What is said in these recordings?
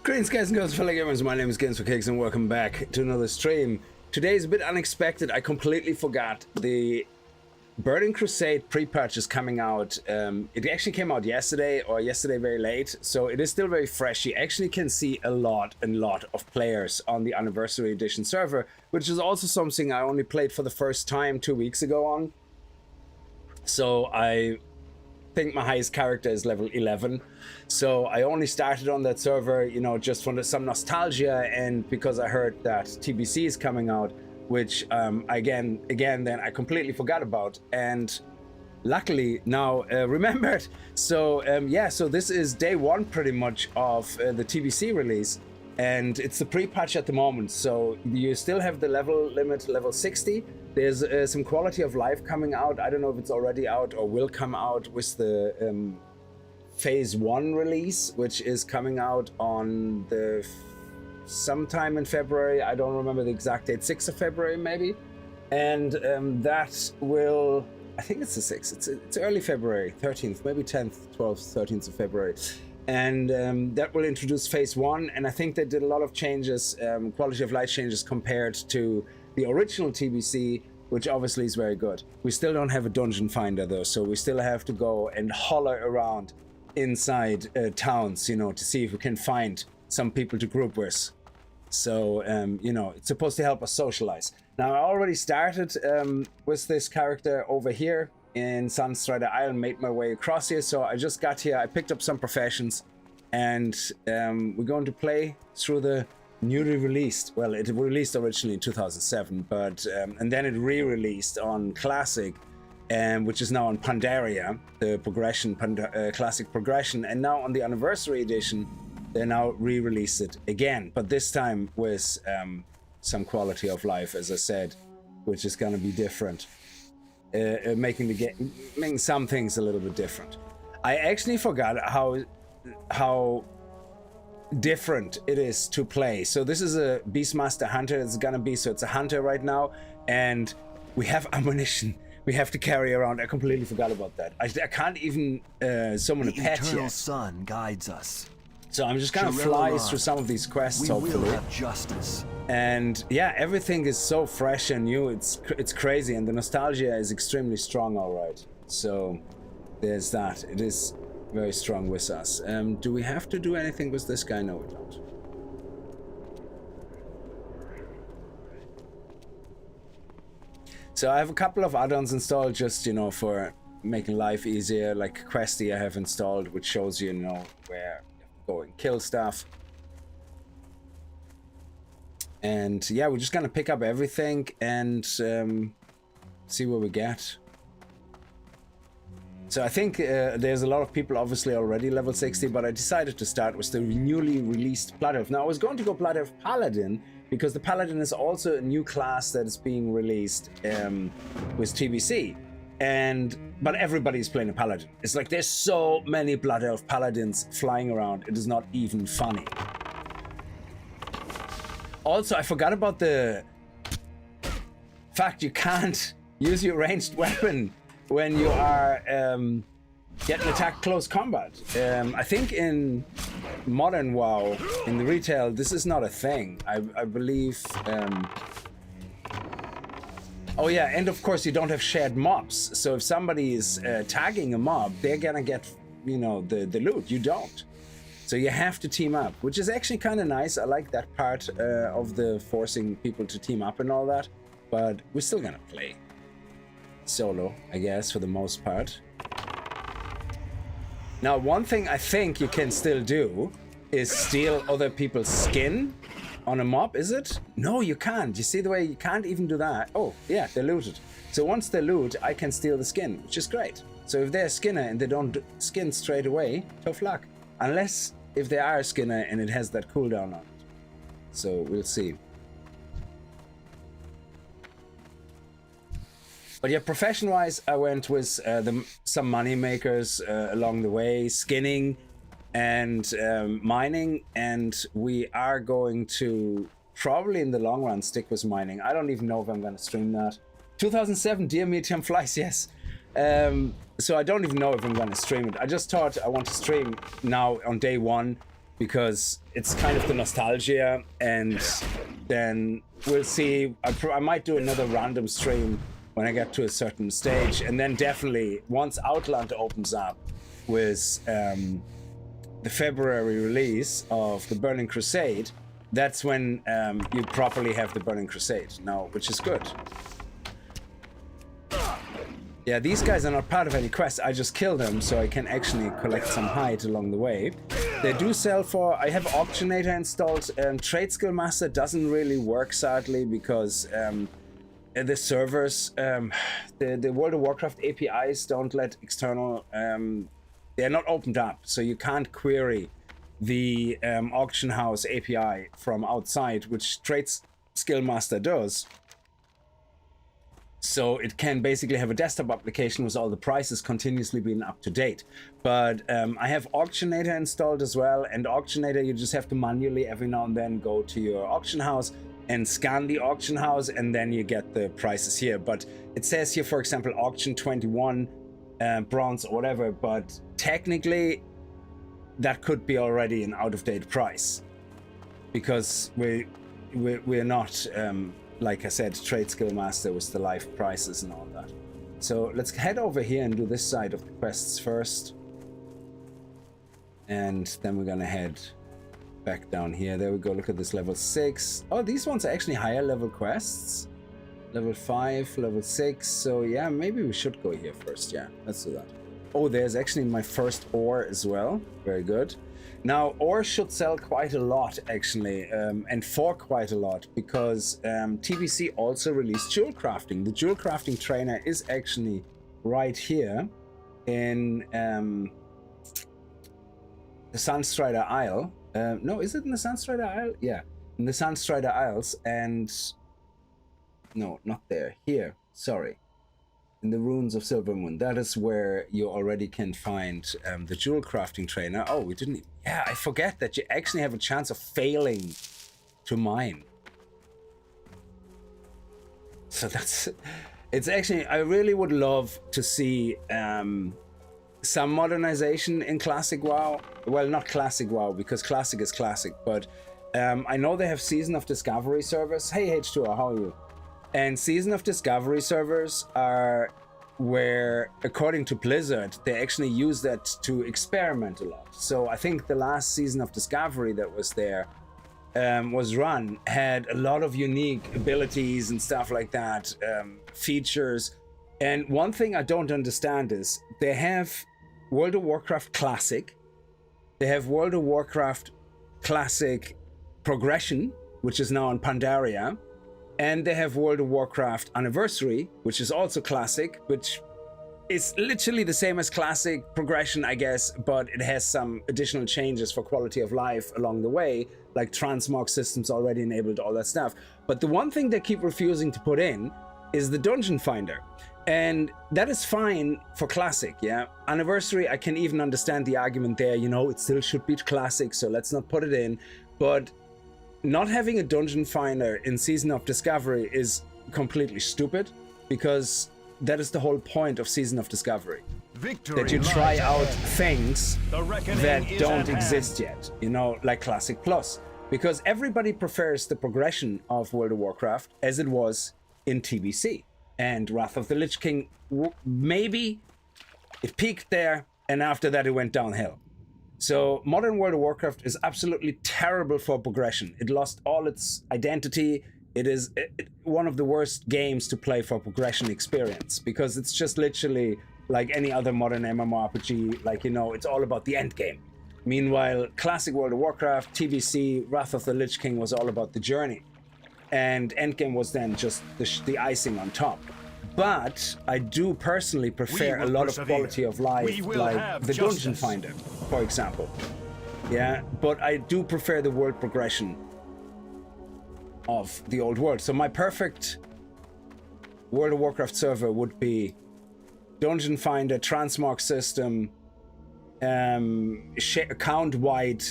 Greetings guys and girls, fellow gamers, my name is Games for Kicks and welcome back to another stream. Today is a bit unexpected. I completely forgot the Burning Crusade pre-patch is coming out. It actually came out yesterday or yesterday very late, so it is still very fresh. You actually can see a lot of players on the Anniversary Edition server, which is also something I only played for the first time 2 weeks ago on. So I think my highest character is level 11, so I only started on that server, you know, just for some nostalgia and because I heard that TBC is coming out, which again then I completely forgot about and luckily now remembered. So yeah, so this is day one pretty much of the TBC release, and it's the pre-patch at the moment, so you still have the level limit, level 60. There's some quality of life coming out. I don't know if it's already out or will come out with the phase 1 release, which is coming out on the sometime in February. I don't remember the exact date, 6th of February maybe. And that will, I think it's the 6th. It's early February, 13th, maybe 10th, 12th, 13th of February. And that will introduce phase 1. And I think they did a lot of changes, quality of life changes compared to the original TBC, which obviously is very good. We still don't have a dungeon finder though, so we still have to go and holler around inside towns, you know, to see if we can find some people to group with. So, you know, it's supposed to help us socialize. Now, I already started with this character over here in Sunstrider Island, made my way across here. So I just got here, I picked up some professions, and we're going to play through the newly released, well, it released originally in 2007, but and then it re-released on Classic, which is now on Pandaria, the progression, Classic progression, and now on the Anniversary Edition, they now re-released it again, but this time with some quality of life, as I said, which is going to be different, making some things a little bit different. I actually forgot how different it is to play. So this is a Beastmaster Hunter. It's gonna be, so it's a hunter right now, and we have ammunition we have to carry around. I completely forgot about that. I can't even summon a pet yet. The eternal sun guides us. So I'm just gonna fly through some of these quests. Hopefully we will have justice. And yeah, everything is so fresh and new. It's crazy, and the nostalgia is extremely strong. All right, so there's that. It is very strong with us. Do we have to do anything with this guy? No, we don't. So I have a couple of add-ons installed just, you know, for making life easier, like Questy I have installed, which shows you, you know, where you have to go and kill stuff. And yeah, we're just gonna pick up everything and see what we get. So I think there's a lot of people obviously already level 60, but I decided to start with the newly released Blood Elf. Now I was going to go Blood Elf Paladin because the Paladin is also a new class that is being released with TBC. But everybody's playing a Paladin. It's like there's so many Blood Elf Paladins flying around, it is not even funny. Also, I forgot about the fact you can't use your ranged weapon when you are getting attacked close combat. I think in modern WoW, in the retail, this is not a thing. I believe. Oh yeah, and of course you don't have shared mobs. So if somebody is tagging a mob, they're gonna get, you know, the loot. You don't. So you have to team up, which is actually kind of nice. I like that part of the forcing people to team up and all that. But we're still gonna play solo, I guess, for the most part. Now, one thing I think you can still do is steal other people's skin on a mob, is it? No, you can't. You see the way you can't even do that? Oh, yeah, they're looted. So once they loot, I can steal the skin, which is great. So if they're a skinner and they don't skin straight away, tough luck. Unless if they are a skinner and it has that cooldown on it. So we'll see. But yeah, profession-wise, I went with some money makers along the way, skinning and mining, and we are going to probably in the long run stick with mining. I don't even know if I'm going to stream that. 2007, Dear Medium Flies, yes. So I don't even know if I'm going to stream it. I just thought I want to stream now on day one because it's kind of the nostalgia. And then we'll see. I might do another random stream when I get to a certain stage, and then definitely once Outland opens up with the February release of the Burning Crusade, that's when you properly have the Burning Crusade now, which is good. Yeah, these guys are not part of any quest. I just killed them so I can actually collect some hide along the way. They do sell for... I have Auctionator installed. Trade Skill Master doesn't really work, sadly, because the servers, the World of Warcraft APIs don't let external... they're not opened up, so you can't query the auction house API from outside, which Trade Skill Master does. So it can basically have a desktop application with all the prices continuously being up to date. But I have Auctionator installed as well, and Auctionator, you just have to manually every now and then go to your auction house and scan the auction house, and then you get the prices here. But it says here, for example, auction 21 bronze or whatever, but technically that could be already an out-of-date price, because we're not like I said, Trade Skill Master with the live prices and all that. So let's head over here and do this side of the quests first, and then we're gonna head back down here. There we go. Look at this, level 6. Oh, these ones are actually higher level quests. Level 5, level 6. So yeah, maybe we should go here first. Yeah, let's do that. Oh, there's actually my first ore as well. Very good. Now, ore should sell quite a lot, actually, and for quite a lot, because TBC also released jewel crafting. The jewel crafting trainer is actually right here in the Sunstrider Isle. No, is it in the Sunstrider Isle? Yeah, in the Sunstrider Isles, and... No, not there. Here, sorry. In the Ruins of Silvermoon. That is where you already can find the jewel crafting trainer. Oh, we didn't... Yeah, I forget that you actually have a chance of failing to mine. So that's... It's actually... I really would love to see some modernization in Classic WoW. Well, not Classic WoW, because Classic is Classic, but I know they have Season of Discovery servers. Hey, H2O, how are you? And Season of Discovery servers are where, according to Blizzard, they actually use that to experiment a lot. So I think the last Season of Discovery that was there was run had a lot of unique abilities and stuff like that, features. And one thing I don't understand is they have World of Warcraft Classic, they have World of Warcraft Classic Progression, which is now on Pandaria, and they have World of Warcraft Anniversary, which is also Classic, which is literally the same as Classic Progression, I guess, but it has some additional changes for quality of life along the way, like transmog systems already enabled, all that stuff. But the one thing they keep refusing to put in is the Dungeon Finder. And that is fine for Classic, yeah? Anniversary, I can even understand the argument there, you know, it still should be Classic, so let's not put it in. But not having a Dungeon Finder in Season of Discovery is completely stupid, because that is the whole point of Season of Discovery. Victory that you try out things that don't exist yet, you know, like Classic Plus. Because everybody prefers the progression of World of Warcraft as it was in TBC. And Wrath of the Lich King, maybe it peaked there, and after that it went downhill. So modern World of Warcraft is absolutely terrible for progression. It lost all its identity. It is one of the worst games to play for progression experience, because it's just literally like any other modern MMORPG, like, you know, it's all about the end game. Meanwhile, classic World of Warcraft, TBC, Wrath of the Lich King was all about the journey. And endgame was then just the icing on top. But I do personally prefer a lot of quality of life, like the Dungeon Finder, for example. Yeah, but I do prefer the world progression of the old world. So my perfect World of Warcraft server would be Dungeon Finder, transmog system, account-wide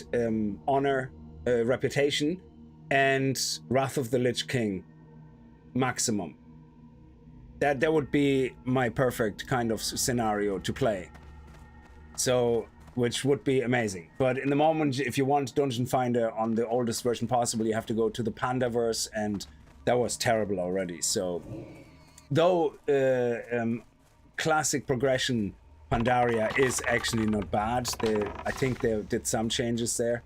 honor, reputation, and Wrath of the Lich King maximum. That would be my perfect kind of scenario to play. So which would be amazing. But in the moment, if you want Dungeon Finder on the oldest version possible, you have to go to the Pandaverse, and that was terrible already. So, though classic progression Pandaria is actually not bad. I think they did some changes there,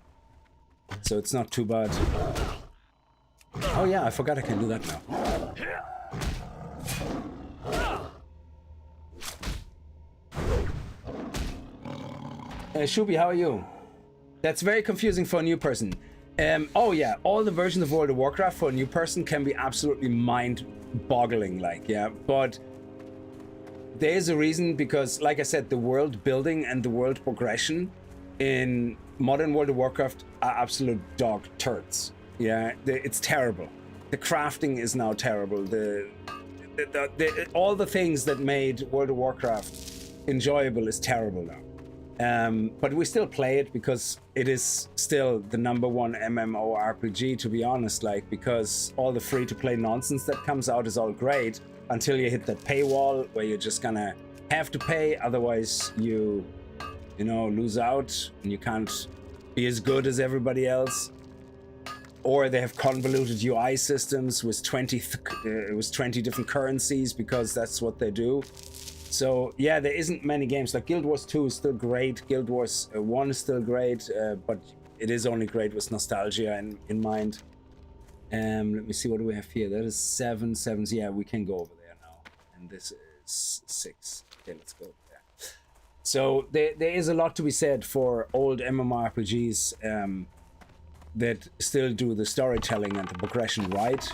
so it's not too bad. Oh yeah, I forgot I can do that now. Shubi, how are you? That's very confusing for a new person. Oh yeah, all the versions of World of Warcraft for a new person can be absolutely mind-boggling, like, yeah. But there is a reason, because, like I said, the world building and the world progression in modern World of Warcraft are absolute dog turds. Yeah, it's terrible. The crafting is now terrible. All the things that made World of Warcraft enjoyable is terrible now. But we still play it because it is still the #1 MMORPG, to be honest, like, because all the free-to-play nonsense that comes out is all great until you hit that paywall where you're just gonna have to pay, otherwise you know, lose out and you can't be as good as everybody else. Or they have convoluted UI systems with 20 different currencies, because that's what they do. So yeah, there isn't many games. Like Guild Wars 2 is still great, Guild Wars 1 is still great, but it is only great with nostalgia in mind. Let me see, what do we have here? That is 7 sevens. Yeah, we can go over there now. And this is 6. Okay, let's go there. So there is a lot to be said for old MMORPGs that still do the storytelling and the progression right.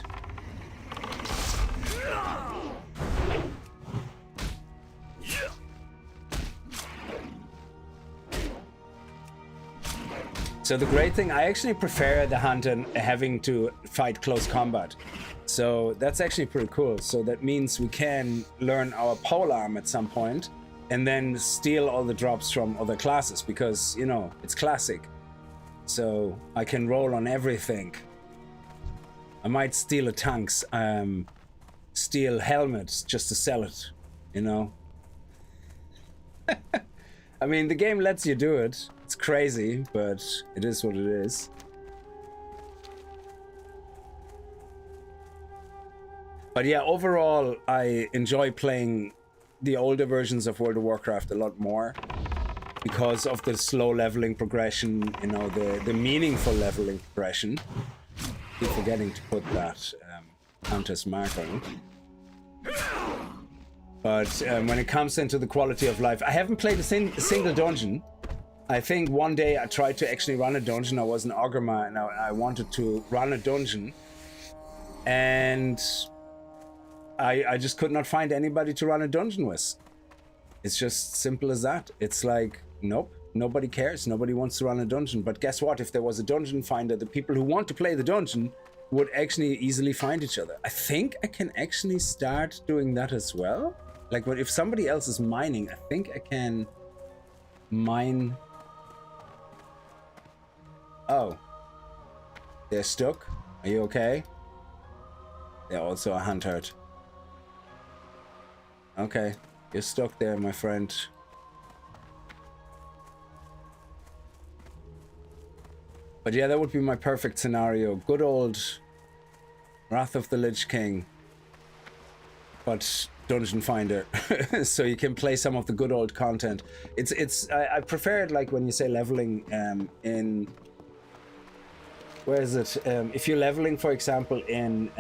So the great thing, I actually prefer the hunt and having to fight close combat. So that's actually pretty cool. So that means we can learn our polearm at some point and then steal all the drops from other classes, because, you know, it's classic. So I can roll on everything. I might steal a tanks, steal helmets just to sell it, you know. I mean, the game lets you do it. It's crazy, but it is what it is. But yeah, overall, I enjoy playing the older versions of World of Warcraft a lot more because of the slow leveling progression, you know, the meaningful leveling progression. Keep forgetting to put that Countess marker. But when it comes into the quality of life, I haven't played a single dungeon. I think one day I tried to actually run a dungeon. I was an Ogrima and I wanted to run a dungeon. And I just could not find anybody to run a dungeon with. It's just simple as that. It's like, nope, nobody cares. Nobody wants to run a dungeon. But guess what? If there was a dungeon finder, the people who want to play the dungeon would actually easily find each other. I think I can actually start doing that as well. Like, if somebody else is mining, I think I can mine. Oh, they're stuck. Are you okay? They're also a hunter. Okay, you're stuck there, my friend. But yeah, that would be my perfect scenario. Good old Wrath of the Lich King, but Dungeon Finder, so you can play some of the good old content. I prefer it like when you say leveling in, where is it? If you're leveling, for example, in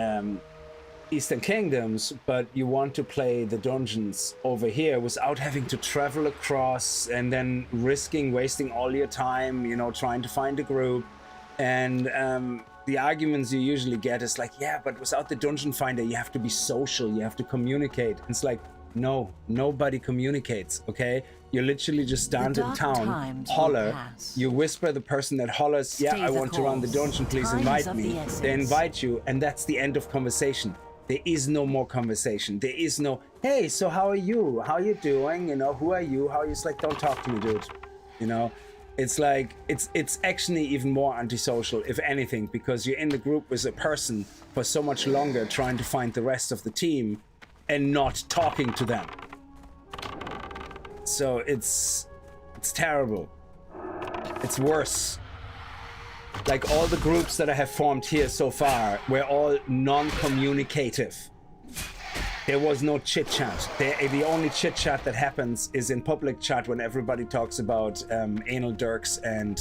Eastern Kingdoms, but you want to play the dungeons over here without having to travel across and then wasting all your time, you know, trying to find a group. And the arguments you usually get is like, yeah, but without the dungeon finder, you have to be social, you have to communicate. It's like, no, nobody communicates, okay? You literally just stand in town, holler, you whisper the person that hollers, yeah, I want to run the dungeon, please invite me. They invite you, and that's the end of conversation. There is no more conversation. There is no, hey, so how are you? How are you doing? You know, who are you? How are you? It's like, don't talk to me, dude. You know, it's like, it's actually even more antisocial, if anything, because you're in the group with a person for so much longer trying to find the rest of the team and not talking to them. So it's terrible. It's worse. Like all the groups that I have formed here so far were all non-communicative. There was no chit chat. The only chit chat that happens is in public chat when everybody talks about anal dirks and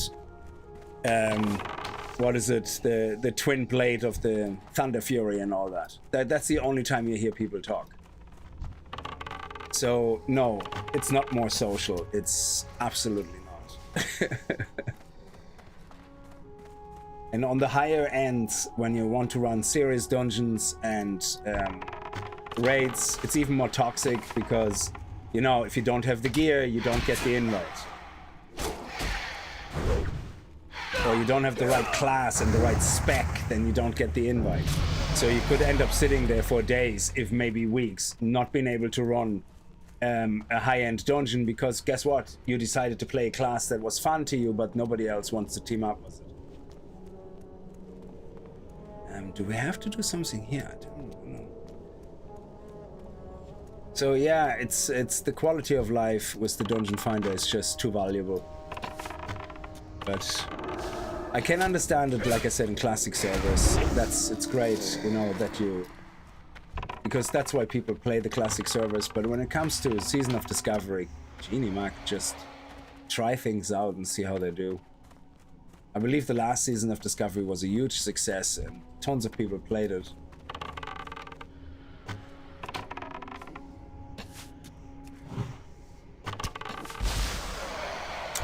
what is it? The twin blade of the Thunder Fury and all that. That's the only time you hear people talk. So no, it's not more social. It's absolutely not. And on the higher ends, when you want to run serious dungeons and raids, it's even more toxic because, you know, if you don't have the gear, you don't get the invite. Or you don't have the right class and the right spec, then you don't get the invite. So you could end up sitting there for days, if maybe weeks, not being able to run a high-end dungeon because guess what? You decided to play a class that was fun to you, but nobody else wants to team up with it. Do we have to do something here? I don't know. So yeah, it's the quality of life with the Dungeon Finder is just too valuable. But I can understand it, like I said, in classic servers. It's great, you know, that you... Because that's why people play the classic servers. But when it comes to Season of Discovery, Genie Mac, just try things out and see how they do. I believe the last Season of Discovery was a huge success and tons of people played it.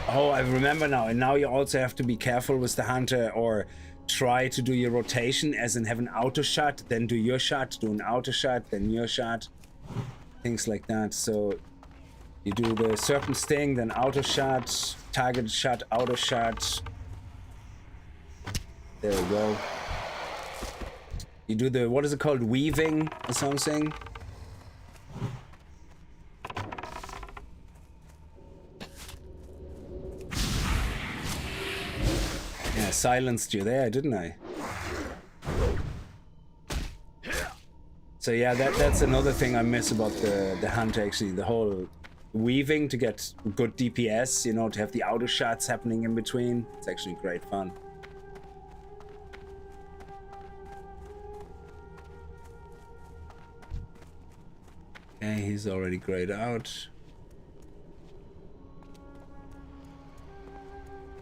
Oh, I remember now. And now you also have to be careful with the hunter or try to do your rotation, as in have an auto shot, then do your shot, do an auto shot, then your shot. Things like that. So you do the Serpent Sting, then auto shot, target shot, auto shot. There we go. You do the, what is it called, weaving or something? Yeah, silenced you there, didn't I? So yeah, that's another thing I miss about the hunt, actually. The whole weaving to get good DPS, you know, to have the auto shots happening in between. It's actually great fun. Okay, he's already grayed out.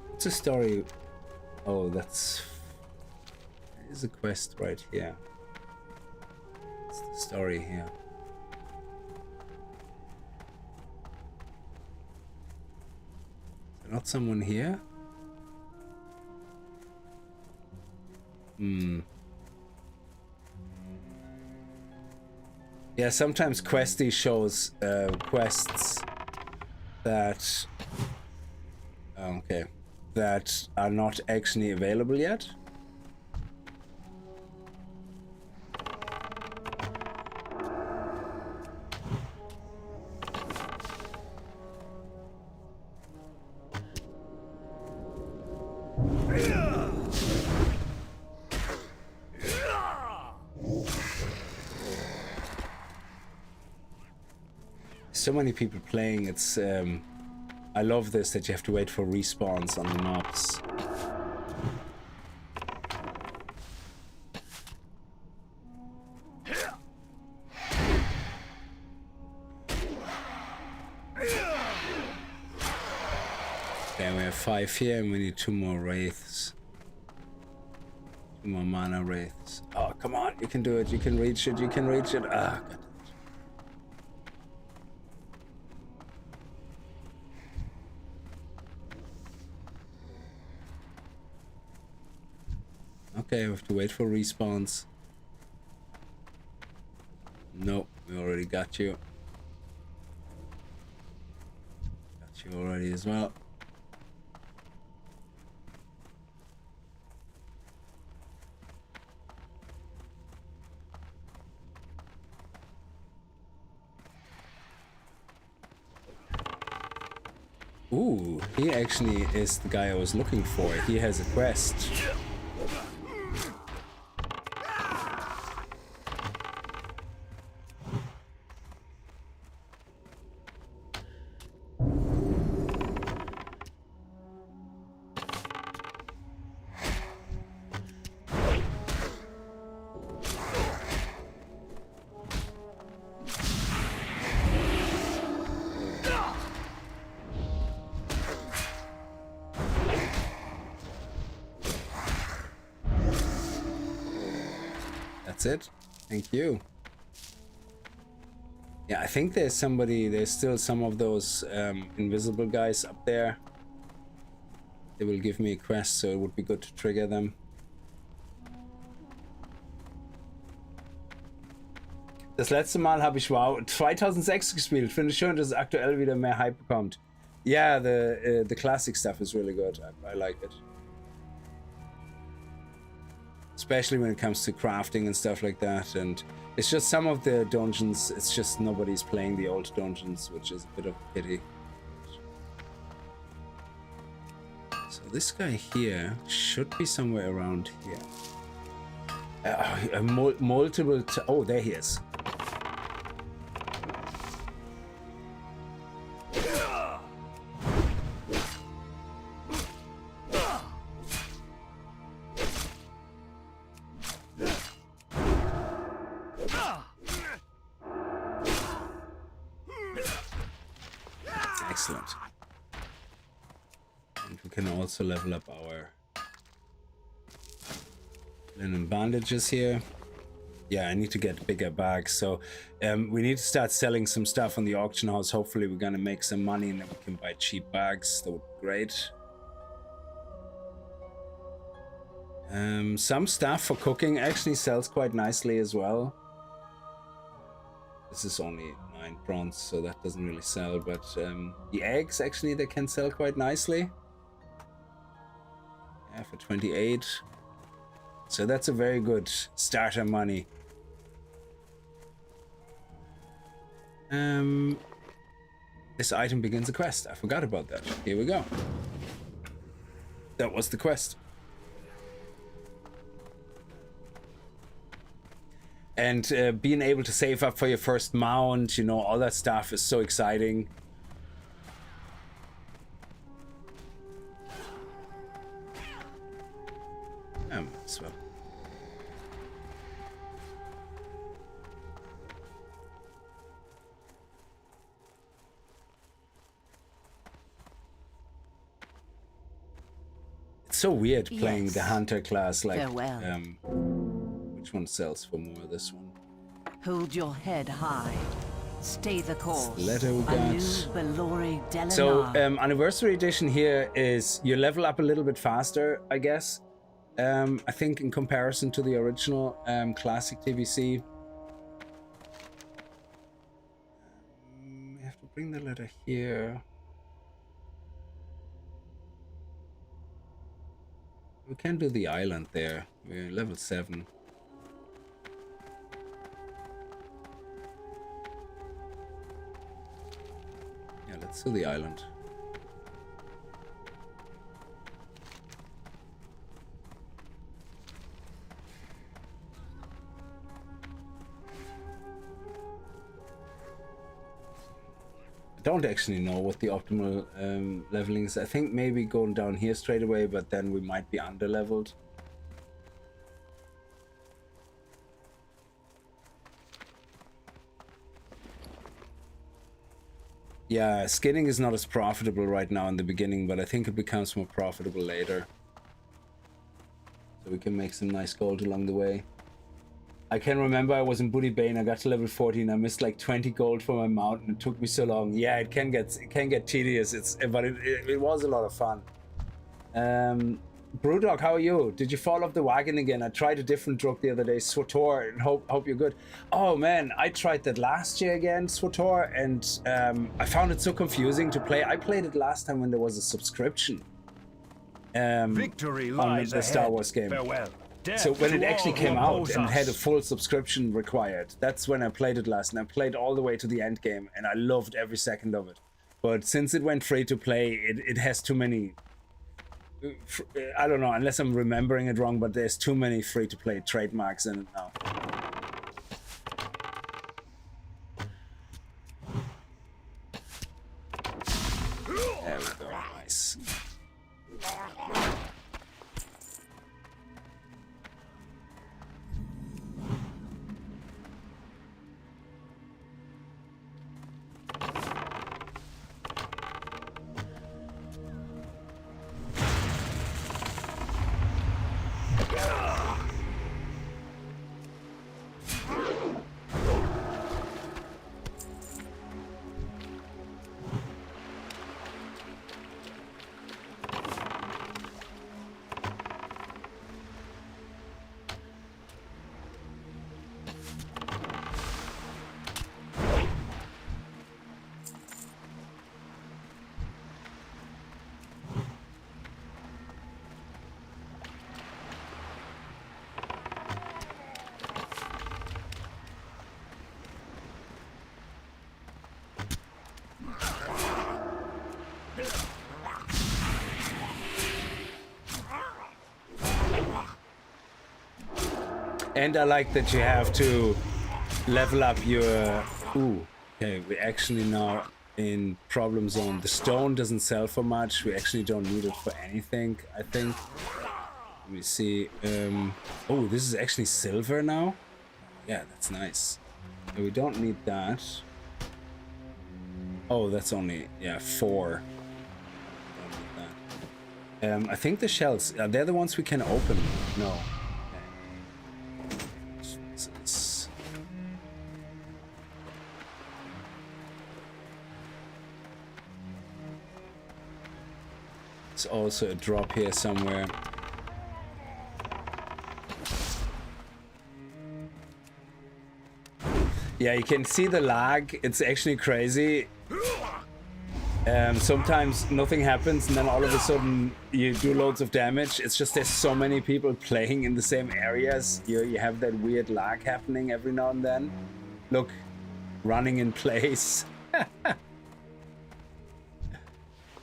What's the story? Oh, there's a quest right here. What's the story here? Is there not someone here? Yeah, sometimes Questy shows quests that that are not actually available yet. So many people playing, it's I love this, that you have to wait for respawns on the mobs. Okay, we have 5 here and we need 2 more wraiths. 2 more mana wraiths. Oh, come on, you can do it, you can reach it, you can reach it. Ah, God. Okay, we have to wait for respawns. Nope, we already got you. Got you already as well. Ooh, he actually is the guy I was looking for. He has a quest. That's it. Thank you. Yeah, I think there's still some of those invisible guys up there. They will give me a quest, so it would be good to trigger them. Das letzte Mal habe ich WoW 2006 gespielt. Finde schön, dass es aktuell wieder mehr Hype bekommt. Yeah, the classic stuff is really good. I like it. Especially when it comes to crafting and stuff like that. And it's just some of the dungeons, it's just nobody's playing the old dungeons, which is a bit of a pity. So this guy here should be somewhere around here. Multiple... Oh, there he is. Excellent. And we can also level up our linen bandages here. Yeah, I need to get bigger bags, so we need to start selling some stuff on the auction house. Hopefully we're gonna make some money and then we can buy cheap bags. That would be great. Some stuff for cooking actually sells quite nicely as well. This is only 9 bronze, so that doesn't really sell, but the eggs actually, they can sell quite nicely. Yeah, for 28. So that's a very good starter money. This item begins a quest. I forgot about that. Here we go. That was the quest. And being able to save up for your first mount, you know, all that stuff is so exciting. As well. It's so weird playing the hunter class, like which one sells for more? This one. Hold your head high. Stay the course. Letter we got. So anniversary edition here is you level up a little bit faster, I guess. I think in comparison to the original classic TBC. We have to bring the letter here. We can do the island there. We're level 7. Yeah, let's do the island. Don't actually know what the optimal leveling is. I think maybe going down here straight away, but then we might be under leveled. Yeah, skinning is not as profitable right now in the beginning, but I think it becomes more profitable later. So we can make some nice gold along the way. I can remember I was in Booty Bane, I got to level 14, I missed like 20 gold for my mount and it took me so long. Yeah, it can get tedious, but it was a lot of fun. Brewdog, how are you? Did you fall off the wagon again? I tried a different drug the other day, Swotor, and hope you're good. Oh man, I tried that last year again, Swotor, and I found it so confusing to play. I played it last time when there was a subscription Victory lies on the Star Wars game. Farewell. So when it actually came out and had a full subscription required, that's when I played it last, and I played all the way to the end game, and I loved every second of it. But since it went free to play, it has too many, I don't know, unless I'm remembering it wrong, but there's too many free to play trademarks in it now. There we go, nice. And I like that you have to level up your... Ooh, okay, we actually now in problem zone. The stone doesn't sell for much. We actually don't need it for anything, I think. Let me see. Oh, this is actually silver now? Yeah, that's nice. We don't need that. Oh, that's only, yeah, 4. Don't need that. I think the shells, they're the ones we can open. No. It's also a drop here somewhere. Yeah, you can see the lag. It's actually crazy. Sometimes nothing happens and then all of a sudden you do loads of damage. It's just there's so many people playing in the same areas. You have that weird lag happening every now and then. Look, running in place.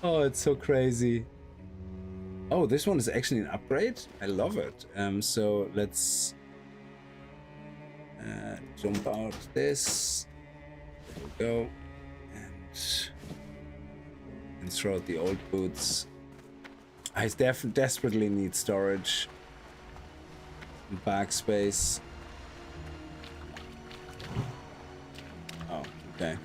Oh, it's so crazy. Oh, this one is actually an upgrade. I love it. So let's jump out this. There we go. And throw out the old boots. I desperately need storage. And backspace. Oh, okay.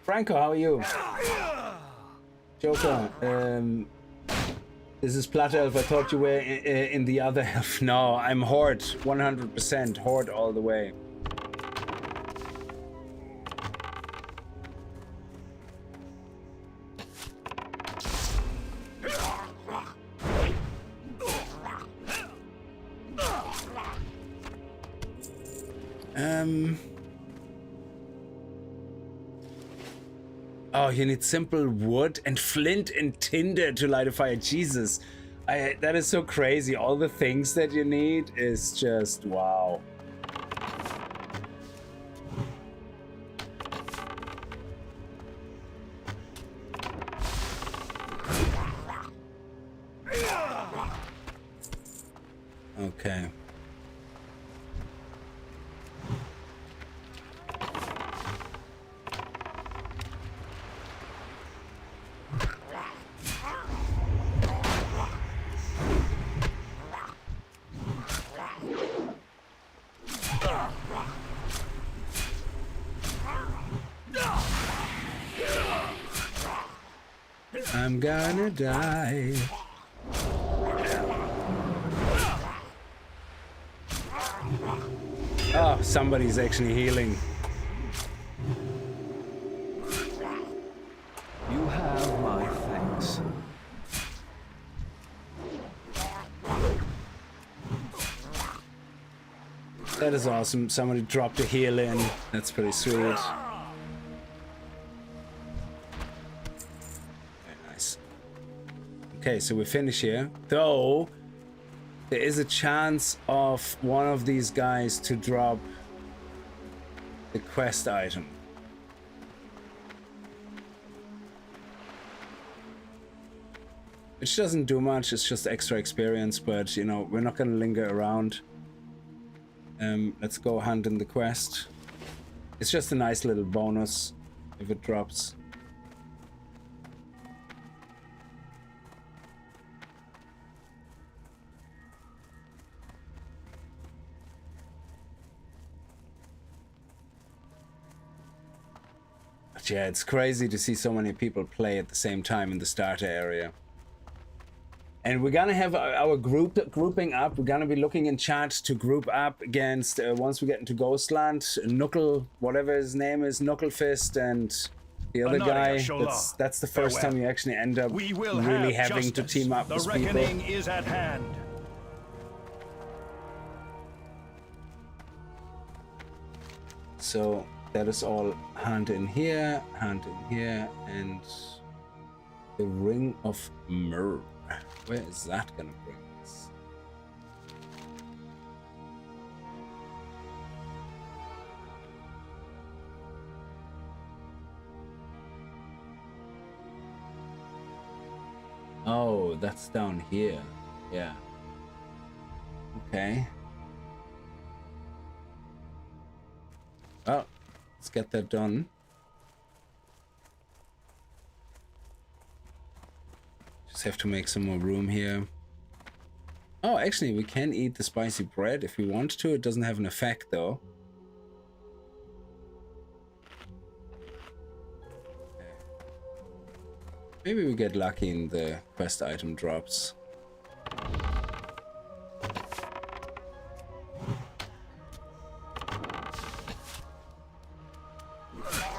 Franco, how are you? Joker, this is Plat Elf. I thought you were in the other elf. No, I'm Horde, 100% Horde all the way. Oh, you need simple wood and flint and tinder to light a fire. Jesus, that is so crazy. All the things that you need is just wow. Okay. I'm gonna die. Oh, somebody's actually healing. You have my thanks. That is awesome. Somebody dropped a heal in. That's pretty sweet. Okay, so we finish here. Though, there is a chance of one of these guys to drop the quest item. Which doesn't do much, it's just extra experience, but you know, we're not gonna linger around. Let's go hunt in the quest. It's just a nice little bonus if it drops. Yeah, it's crazy to see so many people play at the same time in the starter area. And we're gonna have our grouping up. We're gonna be looking in chat to group up against, once we get into Ghostland, Knuckle, whatever his name is, Knucklefist, and the other guy. That's the first time you actually end up really having to team up with people. The reckoning is at hand. So that is all hand in here, and The Ring of Myrrh. Where is that gonna bring us? Oh, that's down here. Yeah. Okay. Well, let's get that done. Just have to make some more room here. Oh, actually, we can eat the spicy bread if we want to. It doesn't have an effect, though. Okay. Maybe we get lucky in the quest item drops.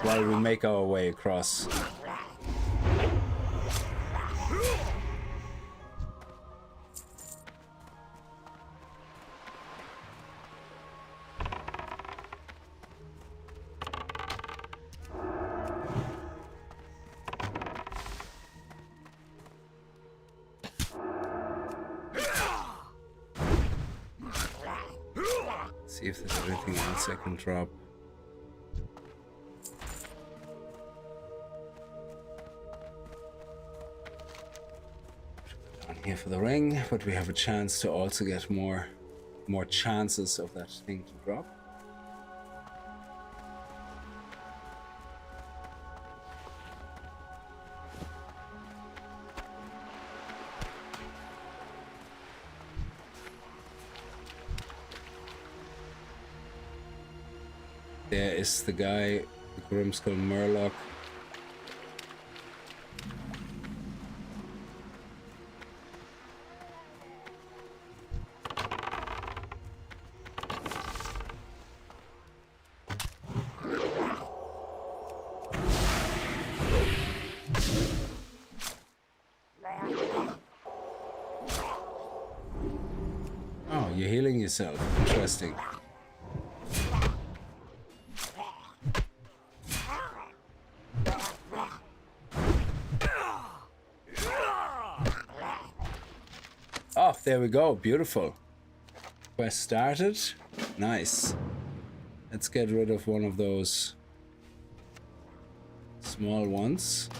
While we make our way across. See if there's anything else I can drop. Down here for the ring, but we have a chance to also get more chances of that thing to drop. There is the guy, the Grimskull Murloc. Oh, you're healing yourself. Interesting. Oh, there we go. Beautiful. Quest started. Nice. Let's get rid of one of those small ones.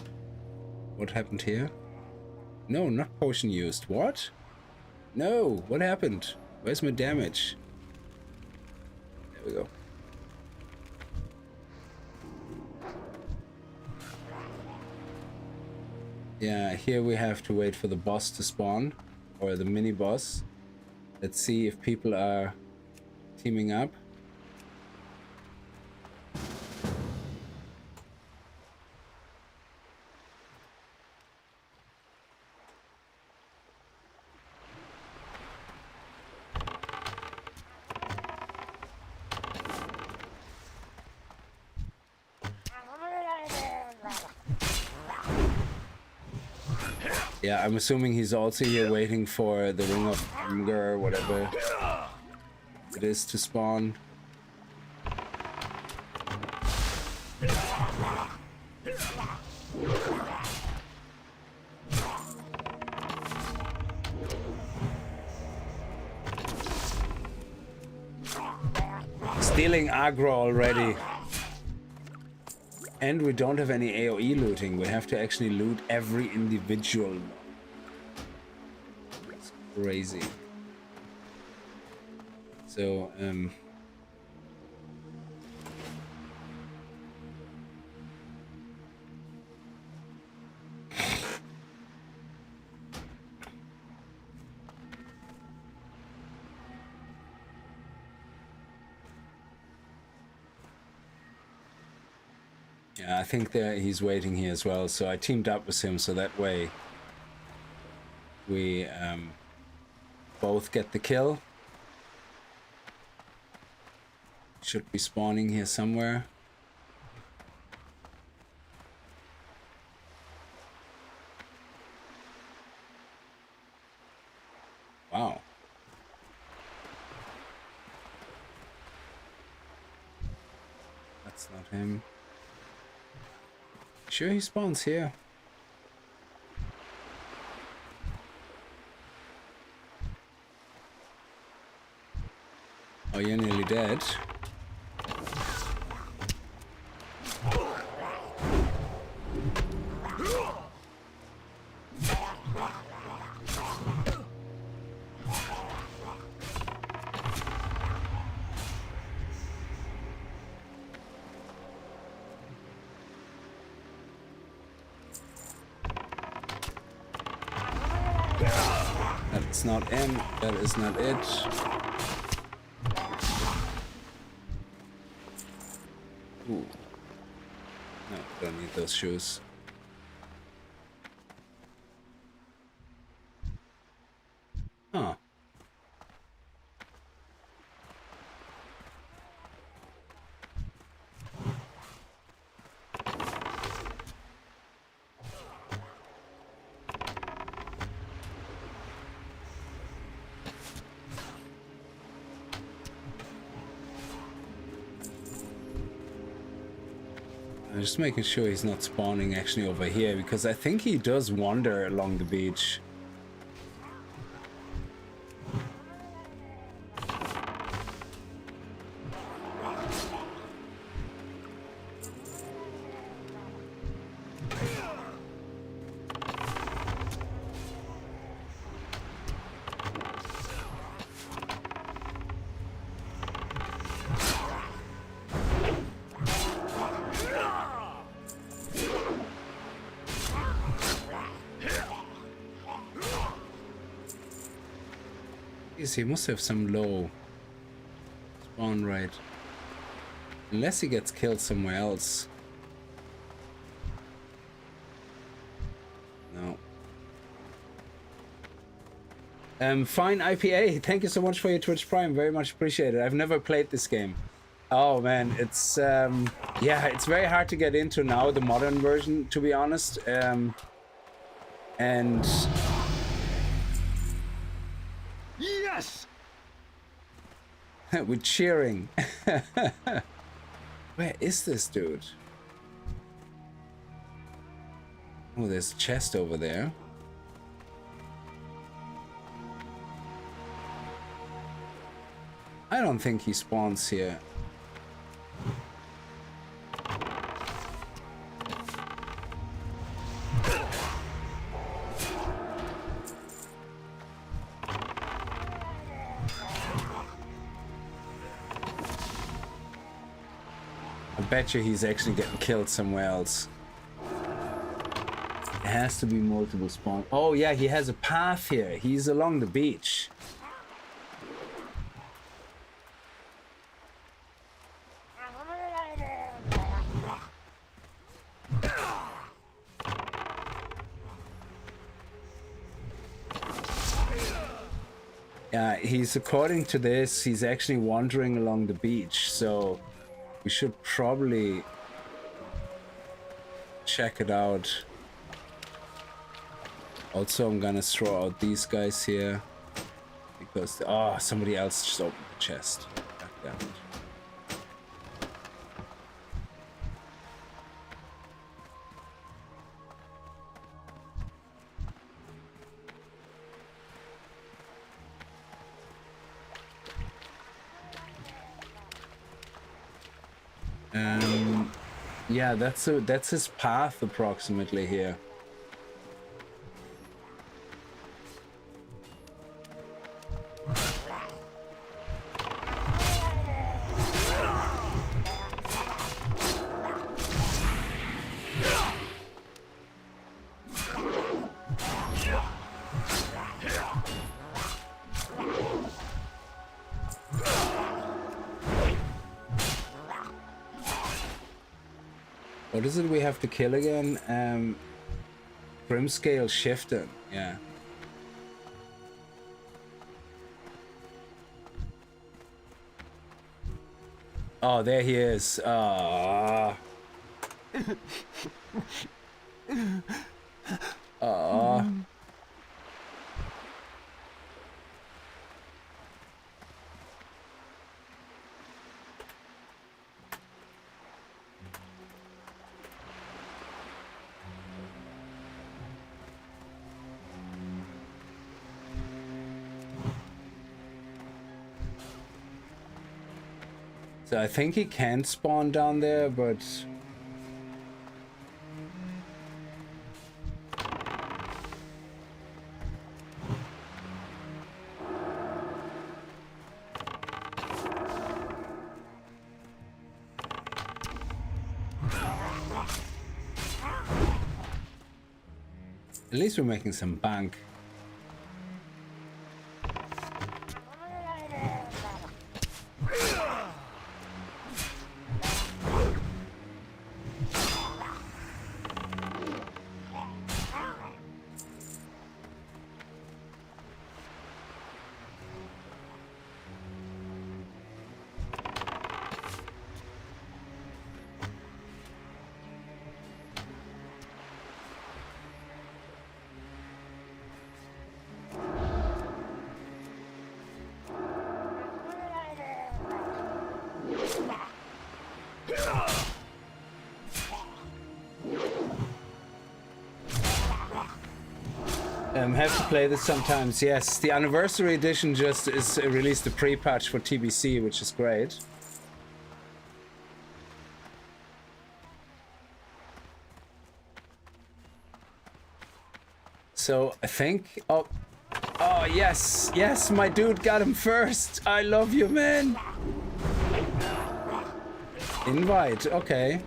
What happened here? No, not potion used. What? No, what happened? Where's my damage? There we go. Yeah, here we have to wait for the boss to spawn. Or the mini boss. Let's see if people are teaming up. Yeah, I'm assuming he's also here waiting for the Ring of Hunger, whatever it is, to spawn. Stealing aggro already. And we don't have any AoE looting. We have to actually loot every individual. It's crazy. So, yeah, I think that he's waiting here as well. So I teamed up with him so that way we both get the kill. Should be spawning here somewhere. Wow. That's not him. Sure he spawns here. Oh, you're nearly dead. That's not him. That is not it. Ooh. No, don't need those shoes. Huh. I'm just making sure he's not spawning actually over here, because I think he does wander along the beach. He must have some low spawn rate. Unless he gets killed somewhere else. No. Fine IPA, thank you so much for your Twitch Prime. Very much appreciated. I've never played this game. Oh man, it's yeah, it's very hard to get into now, the modern version, to be honest. And Yes! we're cheering. Where is this dude? Oh, there's a chest over there. I don't think he spawns here. I bet you he's actually getting killed somewhere else. It has to be multiple spawn. Oh yeah, he has a path here. He's along the beach. Yeah, he's, according to this, he's actually wandering along the beach, so we should probably check it out. Also, I'm gonna throw out these guys here because oh, somebody else just opened the chest. God damn it. Yeah, that's his path approximately here. What is it we have to kill again? Grimscale Shifter, yeah. Oh, there he is. Ah. Ah. So I think he can spawn down there, but at least we're making some bank. Have to play this sometimes. Yes, the anniversary edition just is released a pre-patch for TBC, which is great. So I think, oh yes, yes, my dude got him first. I love you, man. Invite, okay.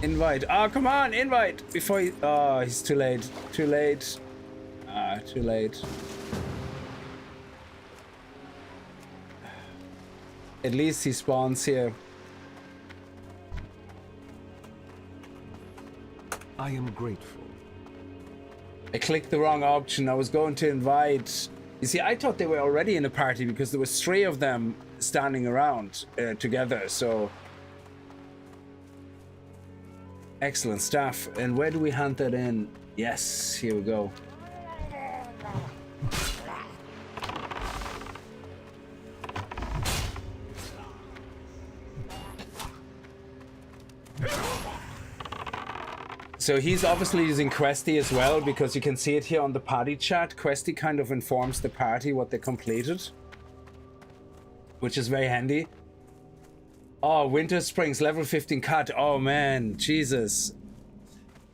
Invite. Oh, come on, invite before he... Oh, he's too late. Too late. Ah, too late. At least he spawns here. I am grateful. I clicked the wrong option. I was going to invite... You see, I thought they were already in a party because there was 3 of them standing around together, so... Excellent stuff. And where do we hunt that in? Yes, here we go. So he's obviously using Questy as well, because you can see it here on the party chat. Questy kind of informs the party what they completed, which is very handy. Oh, Winter Springs, level 15 cut. Oh man, Jesus.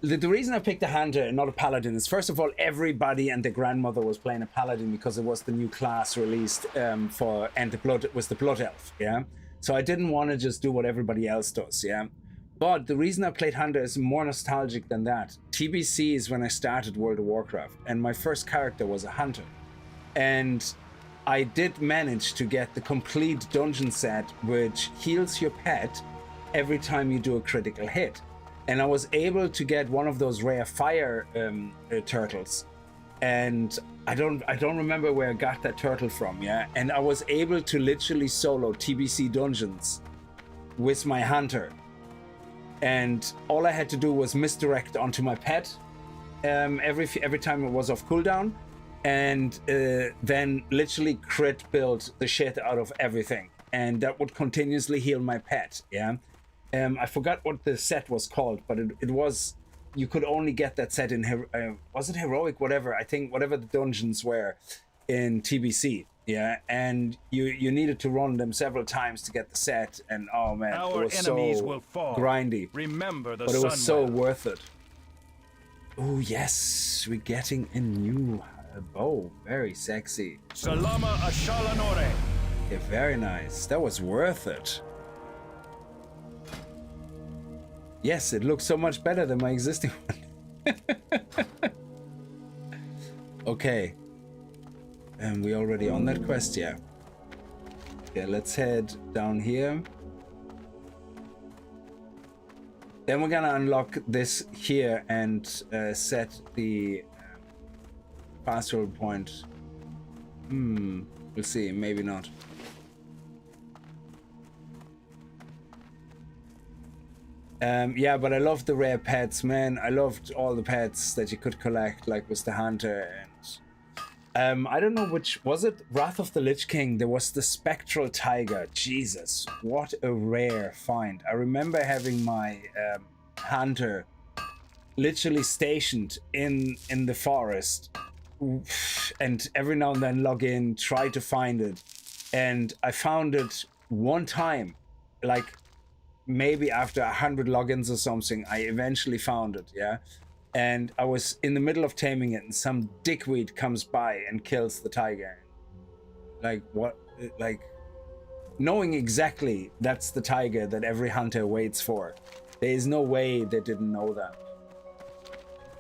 The reason I picked a hunter and not a paladin is, first of all, everybody and their grandmother was playing a paladin because it was the new class released and the blood was the blood elf, yeah? So I didn't want to just do what everybody else does, yeah? But the reason I played hunter is more nostalgic than that. TBC is when I started World of Warcraft, and my first character was a hunter. And I did manage to get the complete dungeon set, which heals your pet every time you do a critical hit. And I was able to get one of those rare fire turtles. And I don't remember where I got that turtle from, yeah? And I was able to literally solo TBC dungeons with my hunter. And all I had to do was misdirect onto my pet every time it was off cooldown. And then literally crit build the shit out of everything, and that would continuously heal my pet. Yeah, I forgot what the set was called, but it was, you could only get that set in was it heroic, whatever, I think, whatever the dungeons were in TBC. Yeah, and you needed to run them several times to get the set, and oh man, Our it was enemies so will fall. grindy. Remember the But it was so Sunwell. worth it. Oh yes, we're getting a new bow. Very sexy. Salama Ashalanore. Yeah, very nice. That was worth it. Yes, it looks so much better than my existing one. Okay. And we already on that quest, yeah. Okay, let's head down here. Then we're gonna unlock this here and set the pastoral point. We'll see, maybe not. Yeah, but I loved the rare pets, man. I loved all the pets that you could collect, like with the hunter. And I don't know which was it. Wrath of the Lich King. There was the spectral tiger. Jesus, what a rare find. I remember having my hunter literally stationed in the forest, and every now and then log in, try to find it, And I found it one time, like maybe after 100 logins or something, I eventually found it, yeah? And I was in the middle of taming it, and some dickweed comes by and kills the tiger. Like, what? Like, knowing exactly that's the tiger that every hunter waits for. There is no way they didn't know that.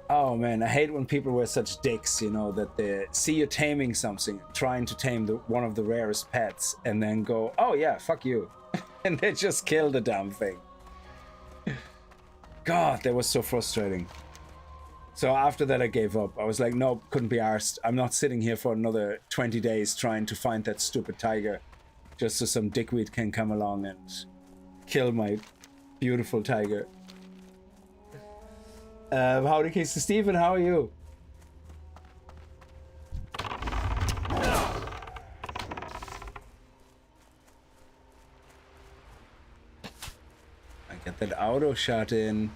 Oh man, I hate when people were such dicks, you know, that they see you taming something, trying to tame one of the rarest pets, and then go, oh yeah, fuck you. And they just kill the damn thing. God, that was so frustrating. So after that I gave up. I was like, no, couldn't be arsed. I'm not sitting here for another 20 days trying to find that stupid tiger just so some dickweed can come along and kill my beautiful tiger. Howdy, Casey Stephen, how are you? I get that auto shot in.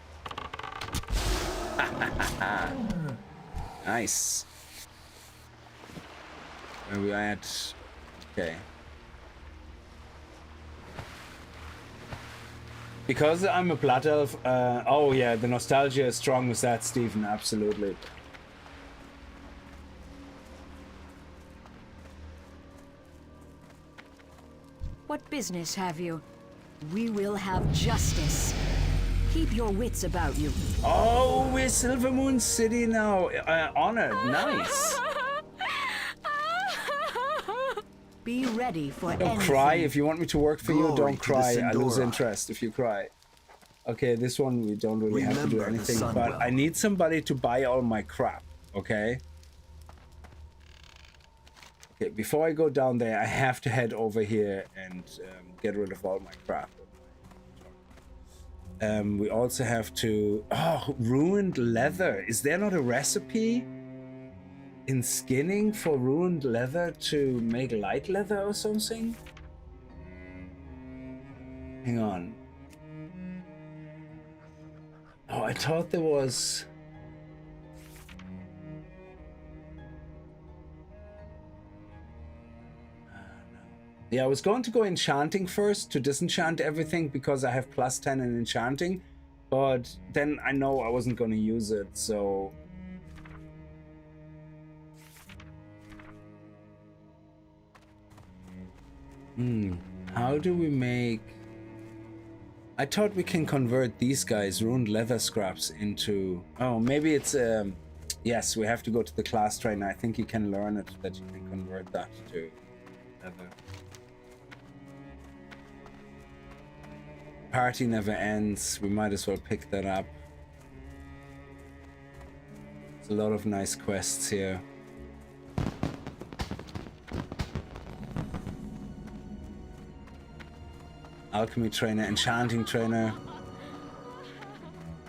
Nice. Where we at? Okay. Because I'm a blood elf, oh yeah, the nostalgia is strong with that, Stephen, absolutely. What business have you? We will have justice. Keep your wits about you. Oh, we're Silver Moon City now. Honored, nice. Be ready for Don't anything. cry. If you want me to work for you, Glory don't to the cry. I lose Sindora. interest if you cry. Okay, this one we don't really have to do Remember the anything, sun but well. I need somebody to buy all my crap, okay? Okay, before I go down there, I have to head over here and get rid of all my crap. We also have to... Oh, ruined leather. Is there not a recipe in skinning for ruined leather to make light leather or something? Hang on. Oh, I thought there was... Yeah, I was going to go enchanting first to disenchant everything because I have +10 in enchanting, but then I know I wasn't going to use it, so... How do we make... I thought we can convert these guys, ruined leather scraps, into... Oh, maybe it's... Yes, we have to go to the class trainer. I think you can learn it, that you can convert that to leather. Party never ends. We might as well pick that up. There's a lot of nice quests here. Alchemy trainer, enchanting trainer.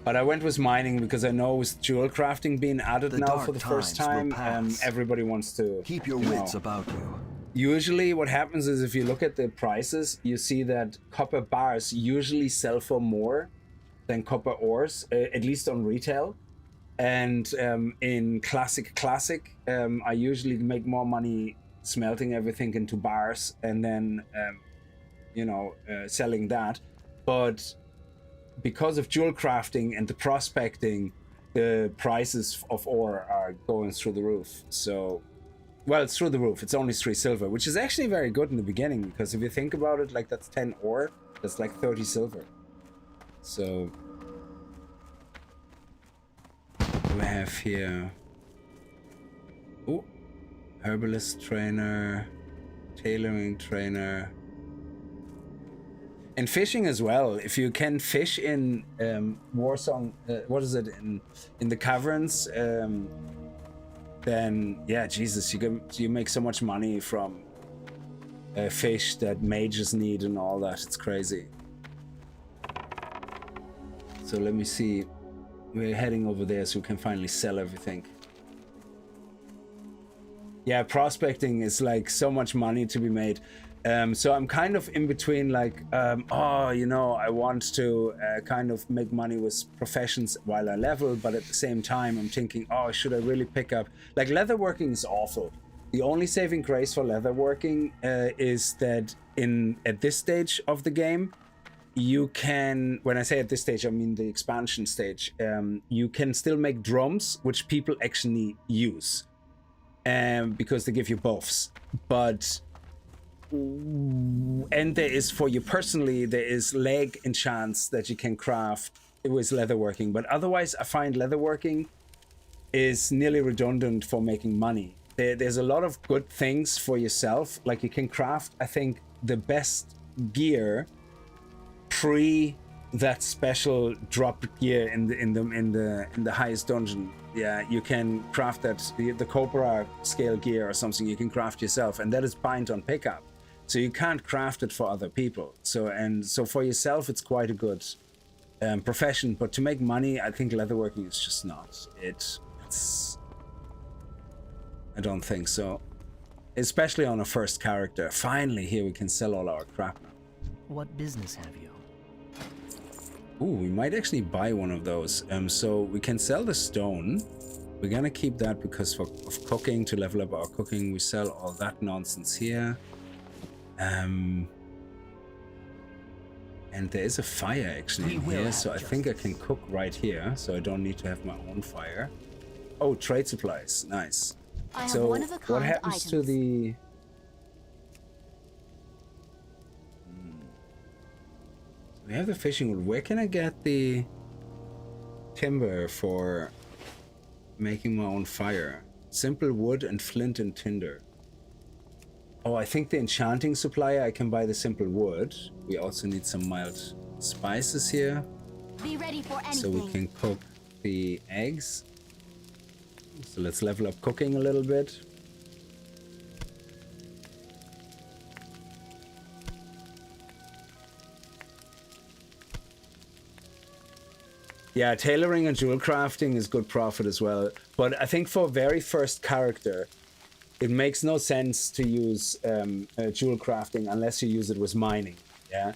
But I went with mining because I know with jewel crafting being added The now dark for the first time, times will pass. everybody wants to Keep your you wits know. about you. Usually what happens is if you look at the prices, you see that copper bars usually sell for more than copper ores, at least on retail. And in classic, I usually make more money smelting everything into bars and then, selling that. But because of jewel crafting and the prospecting, the prices of ore are going through the roof. So... Well, it's through the roof. It's only 3 silver, which is actually very good in the beginning, because if you think about it, like that's 10 ore, that's like 30 silver. So... What do we have here? Oh, herbalist trainer, tailoring trainer. And fishing as well. If you can fish in Warsong, what is it, in the caverns, then yeah, Jesus, you make so much money from fish that mages need and all that. It's crazy. So let me see. We're heading over there so we can finally sell everything. Yeah, prospecting is like so much money to be made. So I'm kind of in between, like, I want to kind of make money with professions while I level, but at the same time I'm thinking, oh, should I really pick up... Like, leatherworking is awful. The only saving grace for leatherworking is that at this stage of the game, you can, when I say at this stage, I mean the expansion stage, you can still make drums, which people actually use, because they give you buffs. But, and there is, for you personally, there is leg enchants that you can craft with leatherworking. But otherwise, I find leatherworking is nearly redundant for making money. There's a lot of good things for yourself, like you can craft, I think, the best gear pre that special drop gear in the highest dungeon. Yeah, you can craft that, the Cobra scale gear or something you can craft yourself, and that is bind on pickup, so you can't craft it for other people. So for yourself it's quite a good profession, but to make money, I think leatherworking is just not it's I don't think so, especially on a first character. Finally, here we can sell all our crap now. What business have you? Ooh, we might actually buy one of those. So we can sell the stone. We're gonna keep that because of cooking, to level up our cooking. We sell all that nonsense here. And there is a fire actually in here, so I think I can cook right here, so I don't need to have my own fire. Oh, trade supplies, nice. So what happens to the... We have the fishing wood. Where can I get the timber for making my own fire? Simple wood and flint and tinder. Oh, I think the enchanting supplier, I can buy the simple wood. We also need some mild spices here. Be ready for anything. So we can cook the eggs. So let's level up cooking a little bit. Yeah, tailoring and jewel crafting is good profit as well. But I think for very first character, it makes no sense to use jewel crafting unless you use it with mining. Yeah.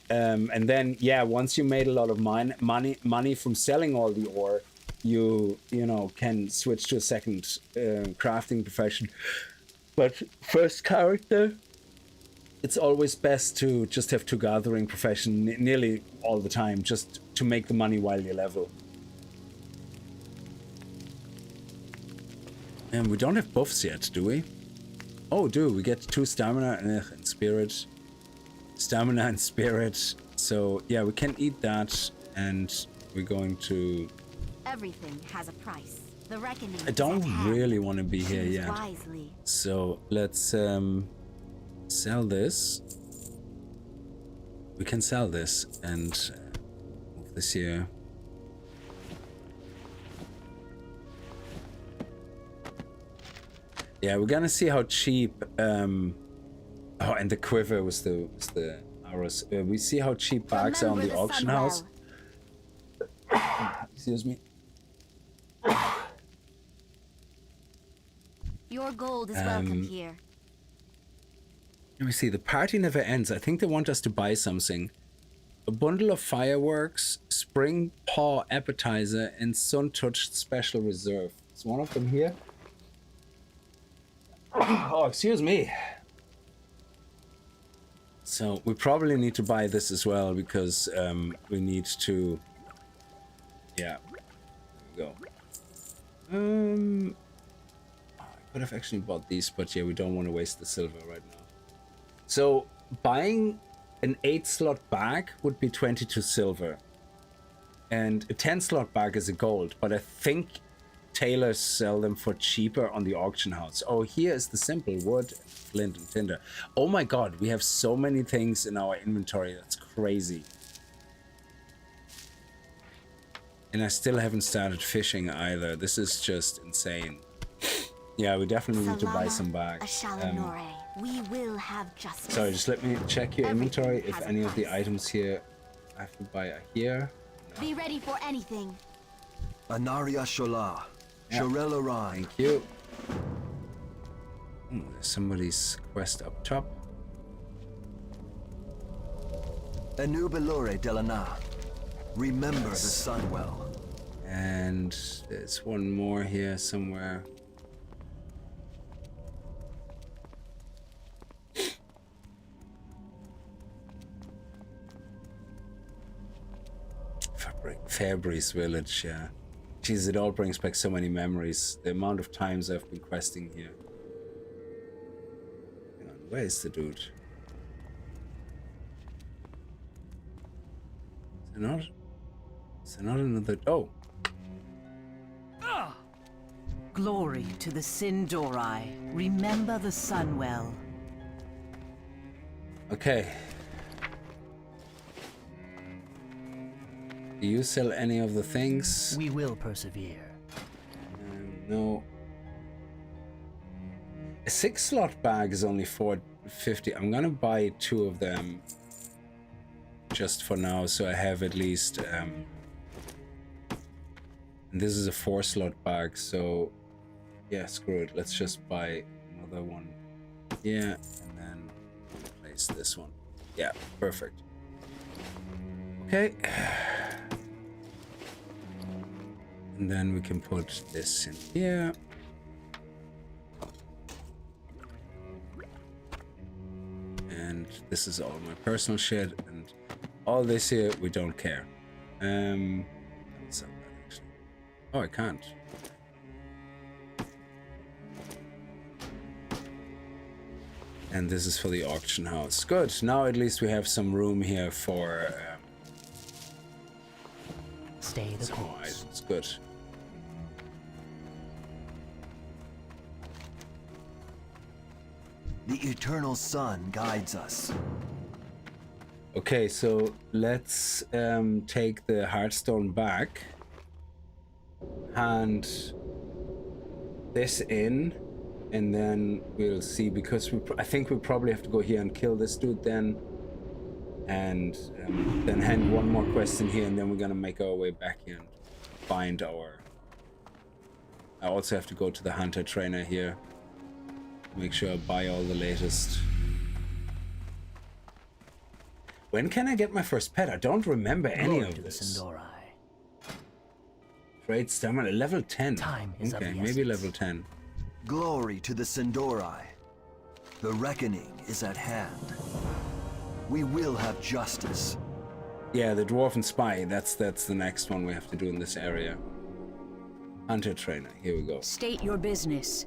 And then, yeah, once you made a lot of money from selling all the ore, you know, can switch to a second crafting profession. But first character, it's always best to just have two gathering profession nearly all the time, just to make the money while you level. And we don't have buffs yet, do we? Oh, we get 2 stamina and spirit. Stamina and spirit. So yeah, we can eat that, and we're going to... Everything has a price. The reckoning. I don't really want to be here yet. Wisely. So let's sell this. We can sell this and move this here. Yeah, we're gonna see how cheap. Oh, and the quiver was the arrows. We see how cheap bags are on the auction house. Excuse me. Your gold is welcome here. Let me see. The party never ends. I think they want us to buy something. A bundle of fireworks, spring paw appetizer, and sun touched special reserve. Is one of them here? Oh, excuse me. So we probably need to buy this as well because we need to. Yeah. There we go. I could have actually bought these, but yeah, we don't want to waste the silver right now. So buying an 8-slot bag would be 22 silver, and a 10-slot bag is a gold. But I think tailors sell them for cheaper on the auction house. Oh, here is the simple wood, flint, and tinder. Oh my god, we have so many things in our inventory. That's crazy. And I still haven't started fishing either. This is just insane. Yeah, we definitely need to buy some bags. We will have justice. Sorry, just let me check your inventory. If any of the items here I have to buy are here. No. Be ready for anything. Anaria Shola. Shorel Orion. Thank you. There's somebody's quest up top. Enubilore Delana. Remember the sun well. And there's one more here somewhere. Fairbreeze village, yeah. Jeez, it all brings back so many memories. The amount of times I've been questing here. Hang on, where is the dude? Is there not another... Oh! Glory to the Sindorai. Remember the Sunwell. Okay. Do you sell any of the things? We will persevere. No. A 6-slot bag is only $4.50. I'm gonna buy 2 of them just for now, so I have at least. And this is a 4-slot bag, so yeah, screw it. Let's just buy another one. Yeah, and then place this one. Yeah, perfect. Okay. And then we can put this in here. And this is all my personal shit, and all this here we don't care. Let's sell that actually. Oh, I can't. And this is for the auction house. Good. Now at least we have some room here for Stay the some more course. items. Good. The eternal sun guides us. Okay, so let's take the Hearthstone back, hand this in, and then we'll see, because I think we probably have to go here and kill this dude then, and then hand one more quest in here, and then we're gonna make our way back here and find our... I also have to go to the hunter trainer here, make sure I buy all the latest. When can I get my first pet? I don't remember any Glory of to the this. Sindorai. Trade stamina, level 10. Time is of okay, the maybe essence. level 10. Glory to the Sindorai. The reckoning is at hand. We will have justice. Yeah, the Dwarven Spy, that's the next one we have to do in this area. Hunter trainer, here we go. State your business.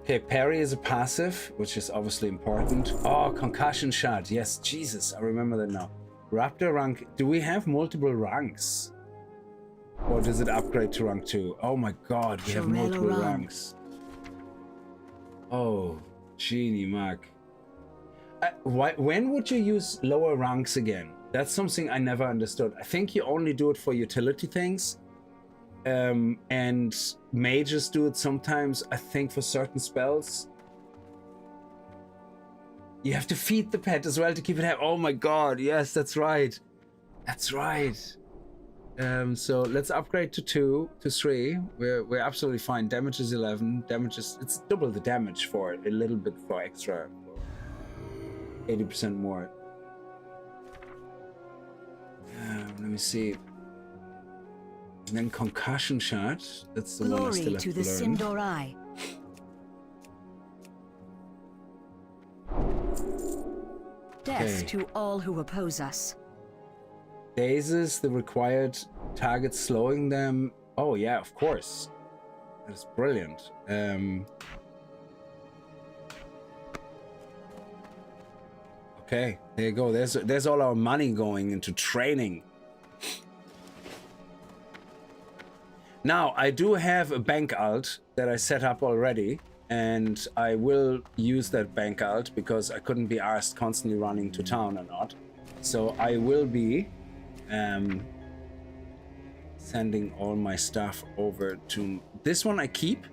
Okay, parry is a passive, which is obviously important. Oh, concussion shot, yes, Jesus, I remember that now. Raptor rank, do we have multiple ranks? Or does it upgrade to rank 2? Oh my god, we have Shorello multiple run. ranks. Oh, genie Mark. When would you use lower ranks again? That's something I never understood. I think you only do it for utility things. And mages do it sometimes, I think, for certain spells. You have to feed the pet as well to keep it happy. Oh my god, yes, that's right. That's right. So let's upgrade to 2, to 3. We're absolutely fine. Damage is 11. Damage is, it's double the damage for it. A little bit for extra. 80% more. Let me see. And then concussion shot. That's the one I still Glory have to to the learn. Sindorai. Death Okay. to all who oppose us. Dazes the required target, slowing them. Oh yeah, of course. That's brilliant. Okay, there you go. There's all our money going into training. Now, I do have a bank alt that I set up already, and I will use that bank alt because I couldn't be asked constantly running to town or not. So I will be sending all my stuff over to... This one I keep,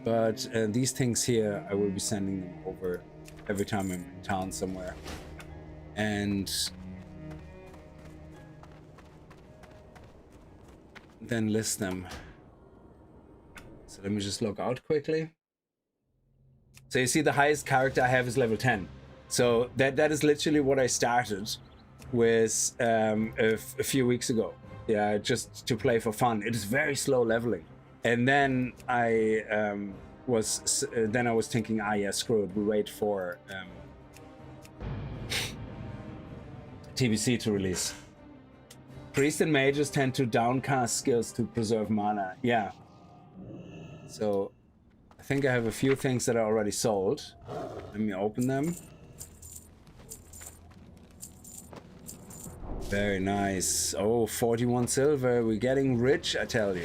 but these things here, I will be sending them over every time I'm in town somewhere. And then list them. So let me just log out quickly. So you see the highest character I have is level 10. So that is literally what I started with a few weeks ago. Yeah, just to play for fun. It is very slow leveling. And then I was thinking, yeah, screw it. We wait for TBC to release. Priests and mages tend to downcast skills to preserve mana. Yeah. So I think I have a few things that are already sold. Let me open them. Very nice. Oh, 41 silver. We're getting rich, I tell you.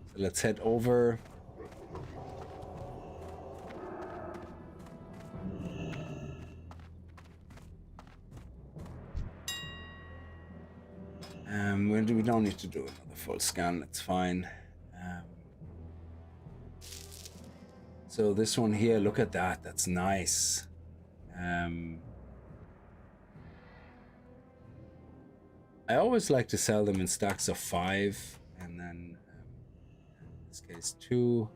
So let's head over. We don't need to do another full scan, that's fine. So this one here, look at that, that's nice. I always like to sell them in stacks of 5, and then in this case 2.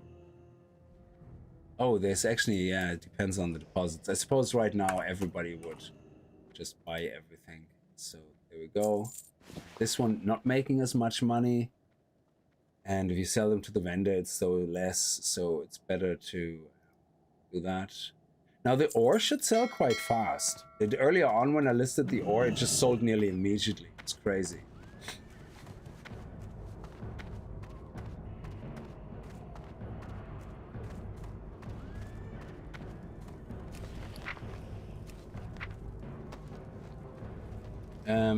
Oh, there's actually, yeah, it depends on the deposits. I suppose right now everybody would just buy everything. So there we go. This one not making as much money, and if you sell them to the vendor it's so less, so it's better to do that. Now the ore should sell quite fast. Earlier on when I listed the ore, it just sold nearly immediately. It's crazy.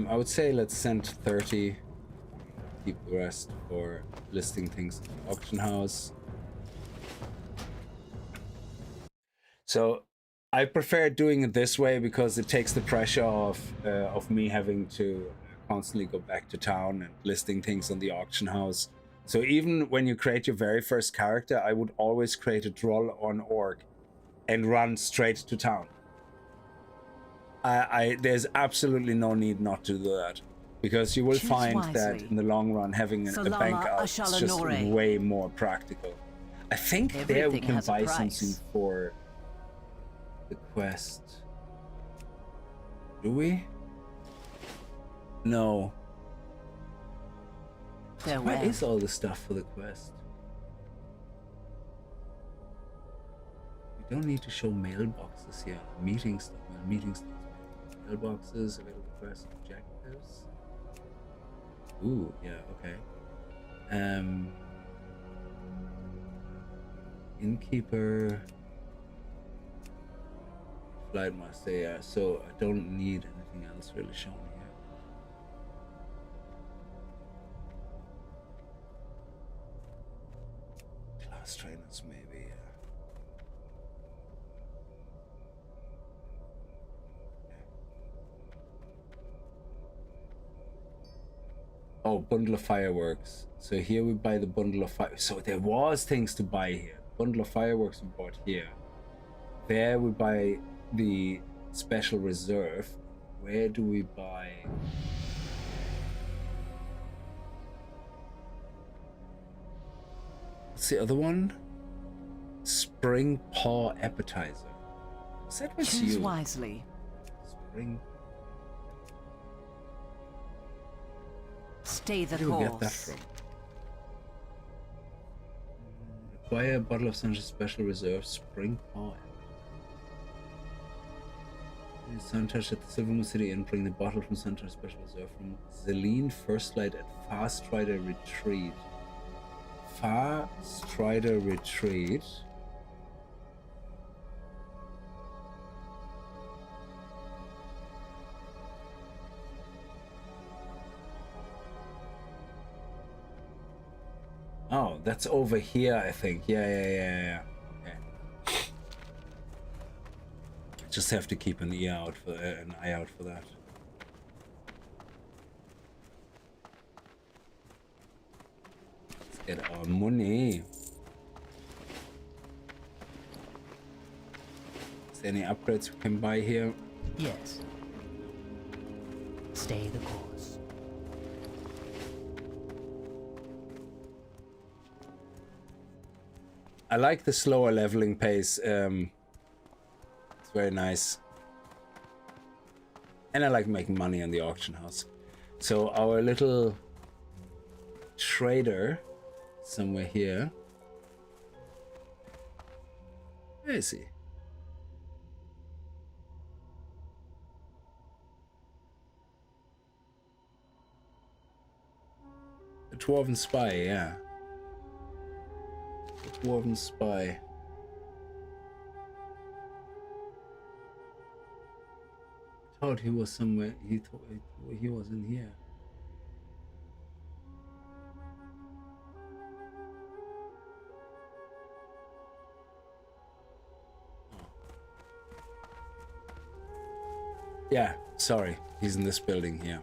I would say let's send 30. Keep the rest for listing things in the auction house. So I prefer doing it this way because it takes the pressure of me having to constantly go back to town and listing things on the auction house. So even when you create your very first character, I would always create a droll or an orc and run straight to town. There's absolutely no need not to do that, because you will find that in the long run having a bank out is just way more practical. I think there we can buy something for the quest. Do we? No. Where is all the stuff for the quest? We don't need to show mailboxes here. Meeting stuff. Meeting stuff. Mailboxes, available quest objectives. Ooh, yeah, okay. Innkeeper, Flight Master, yeah, so I don't need anything else really shown here. Class trainers, maybe, yeah. Oh, bundle of fireworks. So here we buy the bundle of fire. So there was things to buy here. Bundle of fireworks we bought here. There we buy the special reserve. Where do we buy? What's the other one? Spring Paw Appetizer. Is that with you? Choose wisely. Spring. Stay the Where do we course. get that from? Acquire a bottle of Sunshine Special Reserve Spring Paw. Suntouch at the Silvermoon City Inn. Bring the bottle from Suntouch Special Reserve from Zeline First Light at Far Strider Retreat. Far Strider Retreat. Oh, that's over here, I think. Yeah. Okay. Just have to keep an eye out for that. Let's get our money. Is there any upgrades we can buy here? Yes. Stay the course. I like the slower leveling pace. It's very nice. And I like making money on the auction house. So our little trader, somewhere here. Where is he? Dwarven Spy, yeah. The Dwarven Spy. I thought he was somewhere. He thought he was in here. Yeah, sorry. He's in this building here.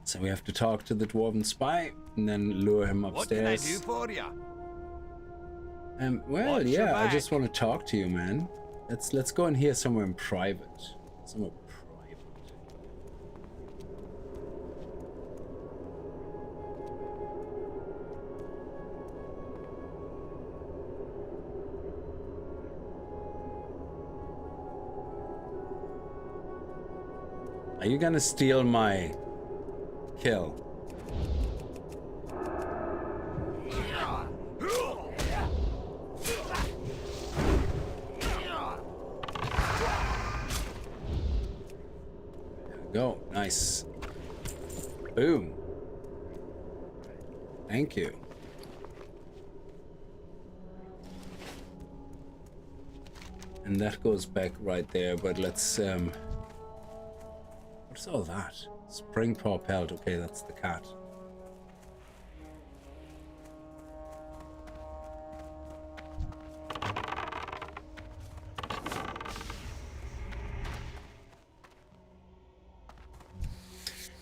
So we have to talk to the Dwarven Spy and then lure him upstairs. What can I do for you? Well, Watch your yeah, I back. just want to talk to you, man. Let's go in here somewhere in private. Somewhere private. Are you gonna steal my kill? Go. Nice. Boom. Thank you. And that goes back right there, but let's what's all that? Spring propelled. Okay, that's the cat.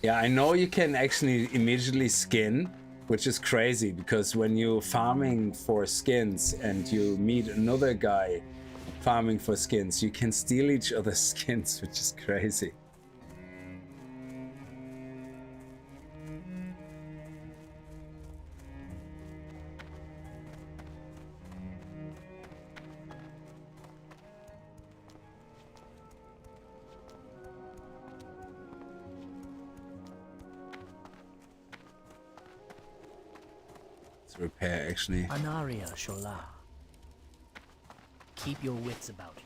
Yeah, I know you can actually immediately skin, which is crazy because when you're farming for skins and you meet another guy farming for skins, you can steal each other's skins, which is crazy. Repair actually. Anaria Shola. Keep your wits about you.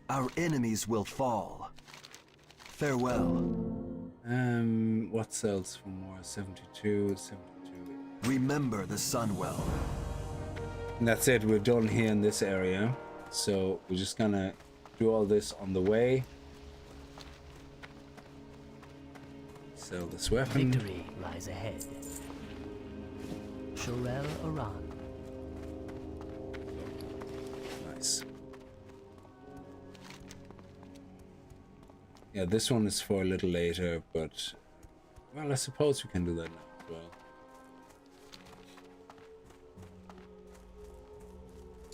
Our enemies will fall. Farewell. What sells for more? 72, 72. Remember the Sunwell. And that's it, we're done here in this area. So we're just gonna do all this on the way. Sell this weapon. Victory lies ahead. Shorel Aran. Nice. Yeah, this one is for a little later, but well, I suppose we can do that now as well.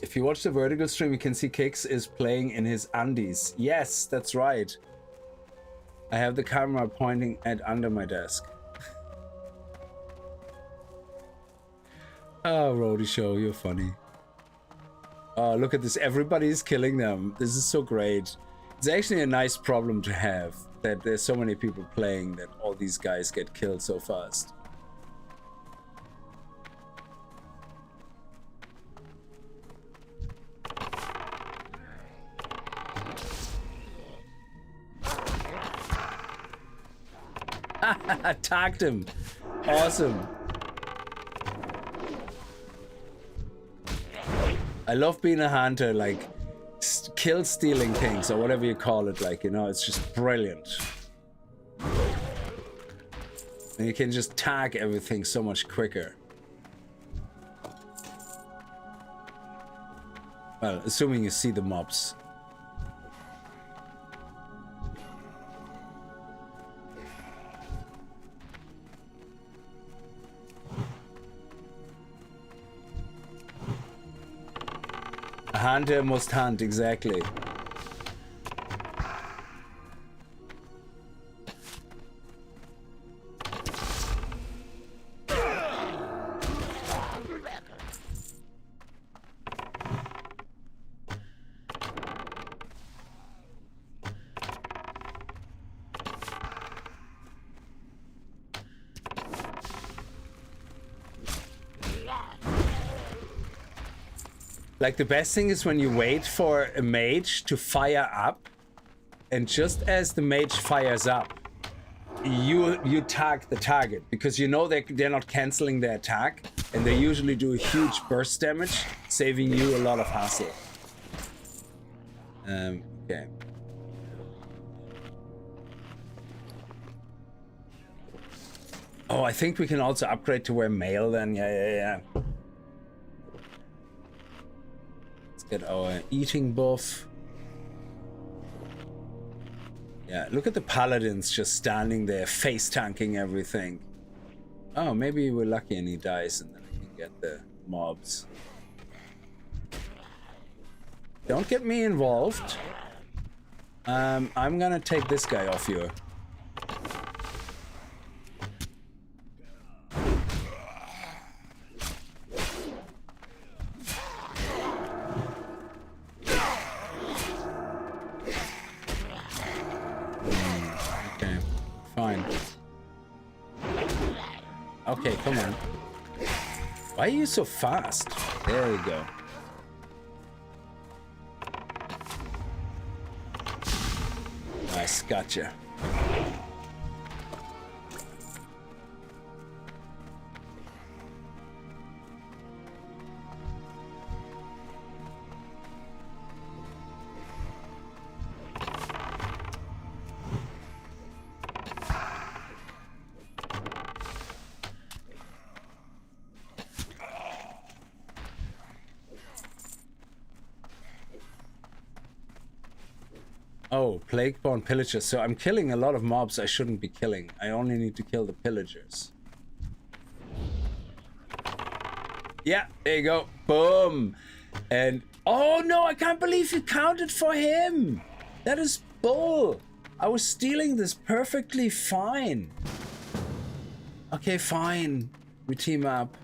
If you watch the vertical stream, you can see Kix is playing in his undies. Yes, that's right. I have the camera pointing at under my desk. Oh, Roadie Show, you're funny. Oh, look at this. Everybody's killing them. This is so great. It's actually a nice problem to have, that there's so many people playing that all these guys get killed so fast. Attacked him. Awesome. I love being a hunter, like kill stealing things or whatever you call it, like, you know, it's just brilliant. And you can just tag everything so much quicker. Well, assuming you see the mobs. A hunter must hunt, exactly. Like, the best thing is when you wait for a mage to fire up, and just as the mage fires up, you tag the target, because you know they're not canceling their attack, and they usually do a huge burst damage, saving you a lot of hassle. Okay. Oh, I think we can also upgrade to wear mail then. Yeah. Let's get our eating buff. Yeah, look at the paladins just standing there, face tanking everything. Oh, maybe we're lucky and he dies and then we can get the mobs. Don't get me involved. I'm gonna take this guy off you. Okay, fine. Okay, come on. Why are you so fast? There we go. Nice, gotcha. Oh, plague-born pillagers. So I'm killing a lot of mobs I shouldn't be killing. I only need to kill the pillagers. Yeah, there you go. Boom. And oh no, I can't believe you counted for him. That is bull. I was stealing this perfectly fine. Okay, fine. We team up.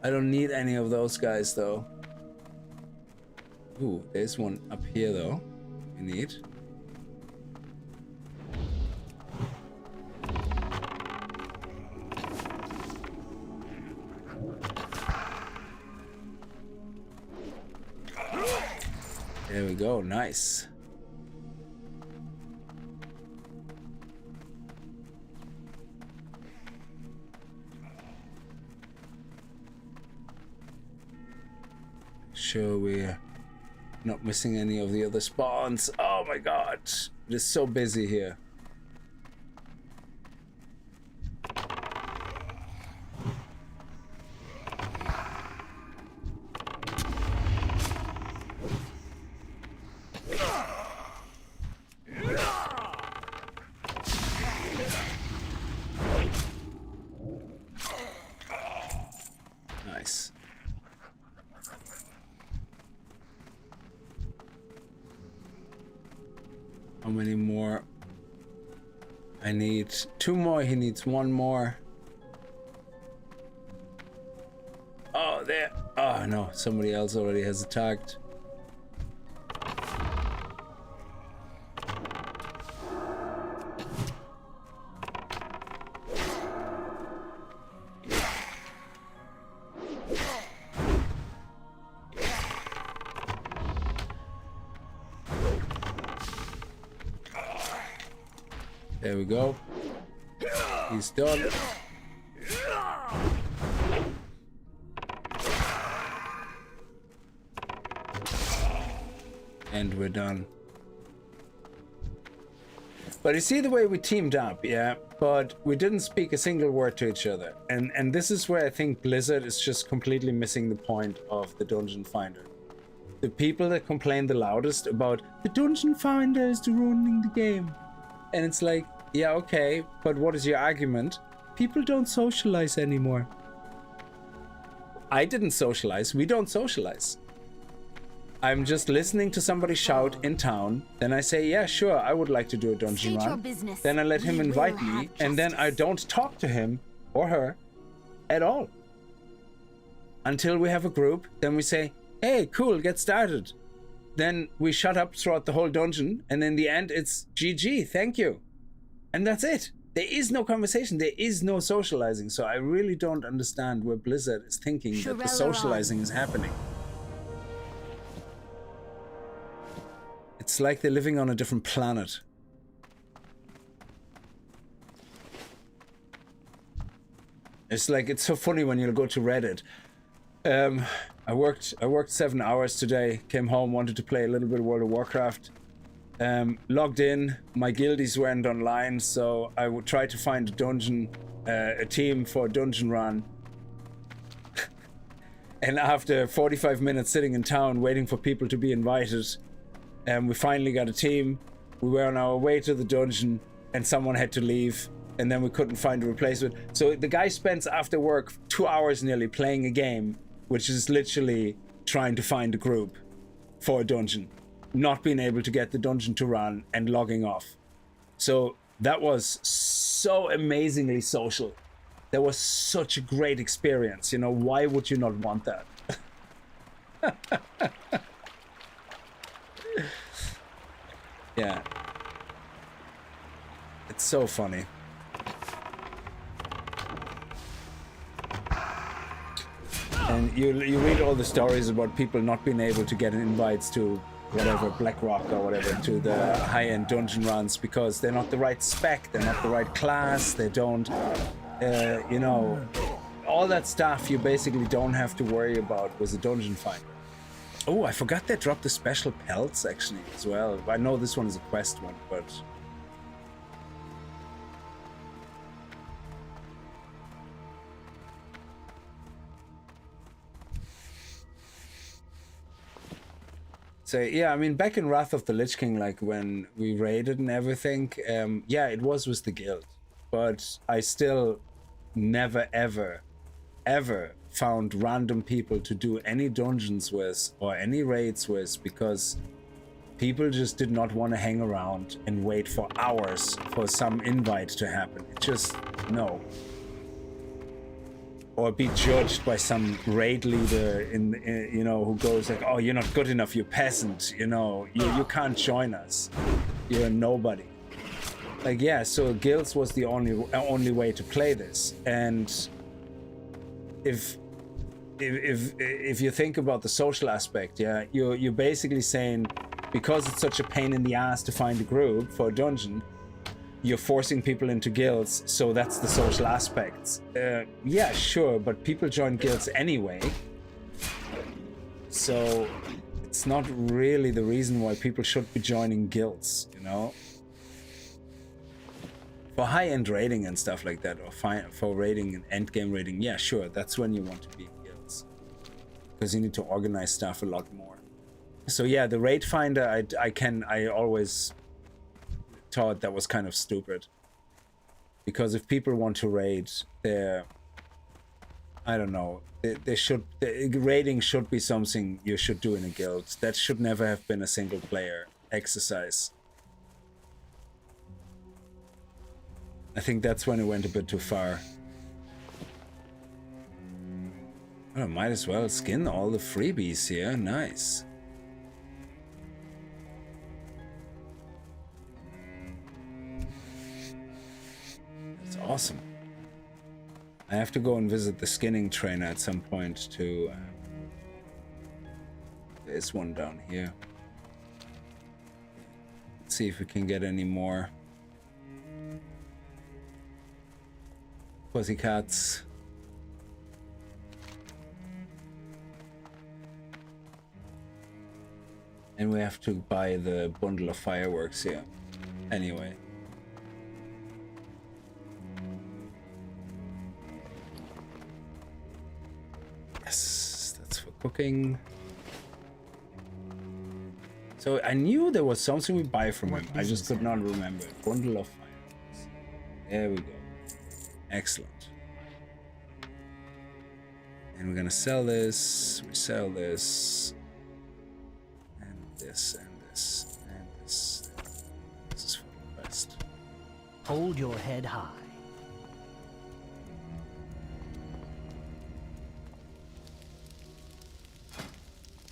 I don't need any of those guys though. Ooh, there's one up here though. We need. There we go, nice. Sure we're not missing any of the other spawns. Oh my god, it is so busy here. Nice. How many more? I need 2 more. He needs 1 more. Oh, there. Oh, no. Somebody else already has attacked. There we go. He's done. And we're done. But you see the way we teamed up, yeah? But we didn't speak a single word to each other. And this is where I think Blizzard is just completely missing the point of the Dungeon Finder. The people that complain the loudest about the Dungeon Finder is ruining the game. And it's like, yeah, okay, but what is your argument? People don't socialize anymore. I didn't socialize. We don't socialize. I'm just listening to somebody shout in town. Then I say, yeah, sure, I would like to do a dungeon run. Then I let him invite me, and then I don't talk to him or her at all. Until we have a group, then we say, hey, cool, get started. Then we shut up throughout the whole dungeon, and in the end, it's GG, thank you. And that's it. There is no conversation. There is no socializing. So I really don't understand where Blizzard is thinking that the socializing is happening. It's like they're living on a different planet. It's like, it's so funny when you go to Reddit. I worked 7 hours today, came home, wanted to play a little bit of World of Warcraft. Logged in, my guildies weren't online, so I would try to find a dungeon, a team for a dungeon run. And after 45 minutes sitting in town waiting for people to be invited, we finally got a team. We were on our way to the dungeon and someone had to leave, and then we couldn't find a replacement. So the guy spends after work 2 hours nearly playing a game, which is literally trying to find a group for a dungeon, not being able to get the dungeon to run and logging off. So that was so amazingly social. That was such a great experience. You know, why would you not want that? Yeah. It's so funny. And you read all the stories about people not being able to get invites to whatever, BlackRock or whatever, to the high-end dungeon runs because they're not the right spec, they're not the right class, they don't, you know, all that stuff you basically don't have to worry about with a dungeon finder. Oh, I forgot they dropped the special pelts actually as well. I know this one is a quest one, but... So yeah, I mean, back in Wrath of the Lich King, like when we raided and everything, yeah, it was with the guild, but I still never ever found random people to do any dungeons with or any raids with, because people just did not want to hang around and wait for hours for some invite to happen. It just, no. Or be judged by some raid leader in you know, who goes like, oh, you're not good enough, you're peasant, you know, you can't join us, you're a nobody. Like, yeah, so guilds was the only way to play this. And if you think about the social aspect, yeah, you're basically saying, because it's such a pain in the ass to find a group for a dungeon, you're forcing people into guilds, so that's the social aspects. Yeah, sure, but people join guilds anyway. So it's not really the reason why people should be joining guilds, you know? For high-end raiding and stuff like that, or for raiding and endgame raiding, yeah, sure, that's when you want to be in guilds. Because you need to organize stuff a lot more. So yeah, the raid finder, I always thought that was kind of stupid, because if people want to raid, I don't know, raiding should be something you should do in a guild. That should never have been a single player exercise. I think that's when it went a bit too far. Well, I might as well skin all the freebies here. Nice. Awesome. I have to go and visit the skinning trainer at some point to... there's one down here. Let's see if we can get any more pussycats. And we have to buy the bundle of fireworks here. Anyway. Yes, that's for cooking. So I knew there was something we buy from him. I just could not remember. Bundle of fireworks. There we go. Excellent. And we're gonna sell this. We sell this. And this, and this, and this. This is for the best. Hold your head high.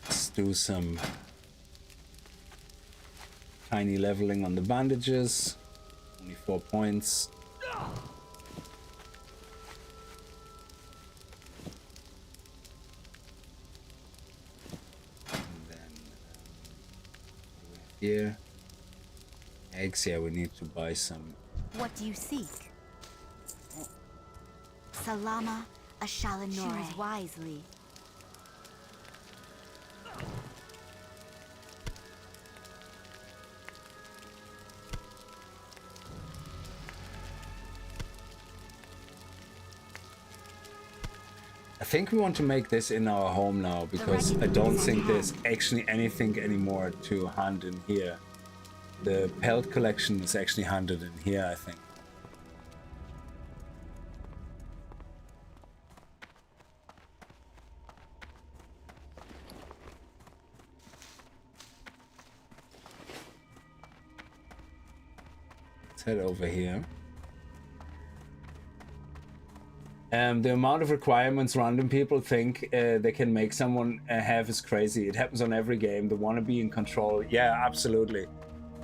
Let's do some tiny leveling on the bandages. Only 4 points. here. Eggs, yeah, we need to buy some. What do you seek? Salama Ashalanore. Choose wisely. I think we want to make this in our home now because I don't think there's actually anything anymore to hunt in here. The pelt collection is actually hunted in here, I think. Let's head over here. The amount of requirements random people think they can make someone have is crazy. It happens on every game. They want to be in control. Yeah, absolutely.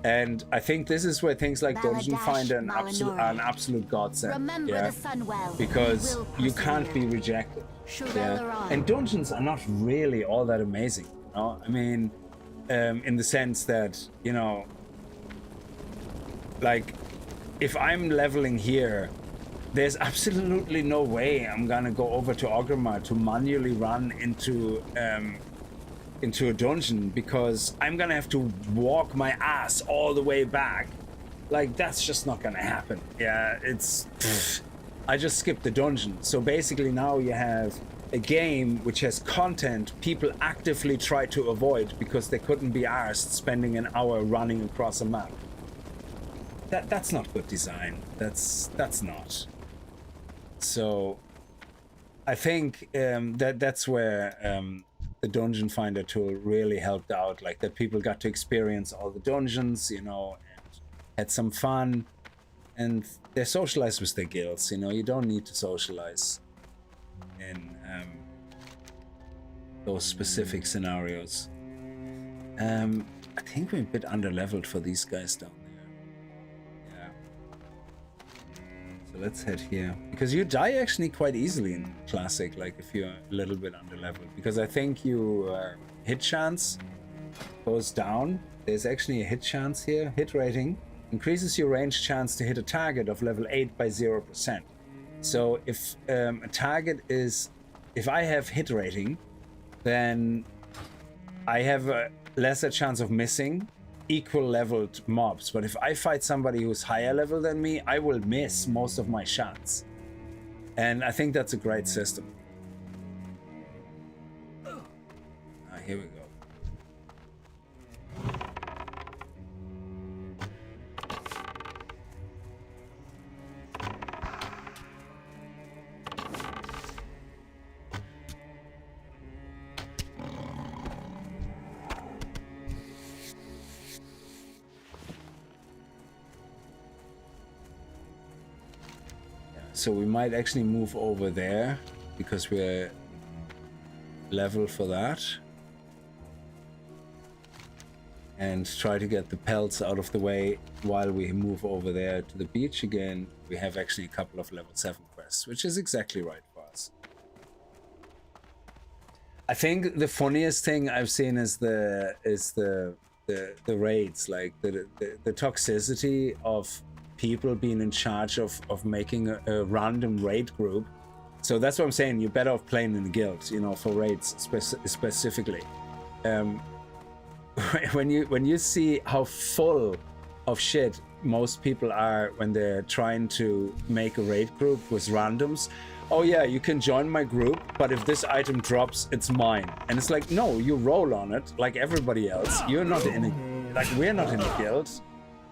And I think this is where things like Dungeon Finder are an absolute godsend. Remember the sun well. Because you can't be rejected. Yeah. And dungeons are not really all that amazing. You know? I mean, in the sense that, you know, like, if I'm leveling here, there's absolutely no way I'm gonna go over to Orgrimmar to manually run into a dungeon because I'm gonna have to walk my ass all the way back. Like, that's just not gonna happen. Yeah, I just skipped the dungeon. So basically now you have a game which has content people actively try to avoid because they couldn't be arsed spending an hour running across a map. That's not good design. That's not. So I think that's where the Dungeon Finder tool really helped out, like that people got to experience all the dungeons, you know, and had some fun, and they socialized with their guilds. You know, you don't need to socialize in those specific scenarios. I think we're a bit under-leveled for these guys down there. Yeah. So let's head here. Because you die actually quite easily in Classic, like if you're a little bit under-leveled. Because I think your hit chance goes down. There's actually a hit chance here. Hit rating increases your range chance to hit a target of level 8 by 0%. So if a target is... If I have hit rating, then I have a lesser chance of missing equal leveled mobs. But if I fight somebody who's higher level than me, I will miss most of my shots. And I think that's a great system. Here we go. So we might actually move over there because we're level for that. And try to get the pelts out of the way while we move over there to the beach again. We have actually a couple of level 7 quests, which is exactly right for us. I think the funniest thing I've seen is the raids, like the toxicity of people being in charge of making a random raid group. So that's what I'm saying. You're better off playing in the guild, you know, for raids specifically. When you see how full of shit most people are when they're trying to make a raid group with randoms. Oh yeah, you can join my group, but if this item drops, it's mine. And it's like, no, you roll on it like everybody else. You're not in a, like, we're not in a guild.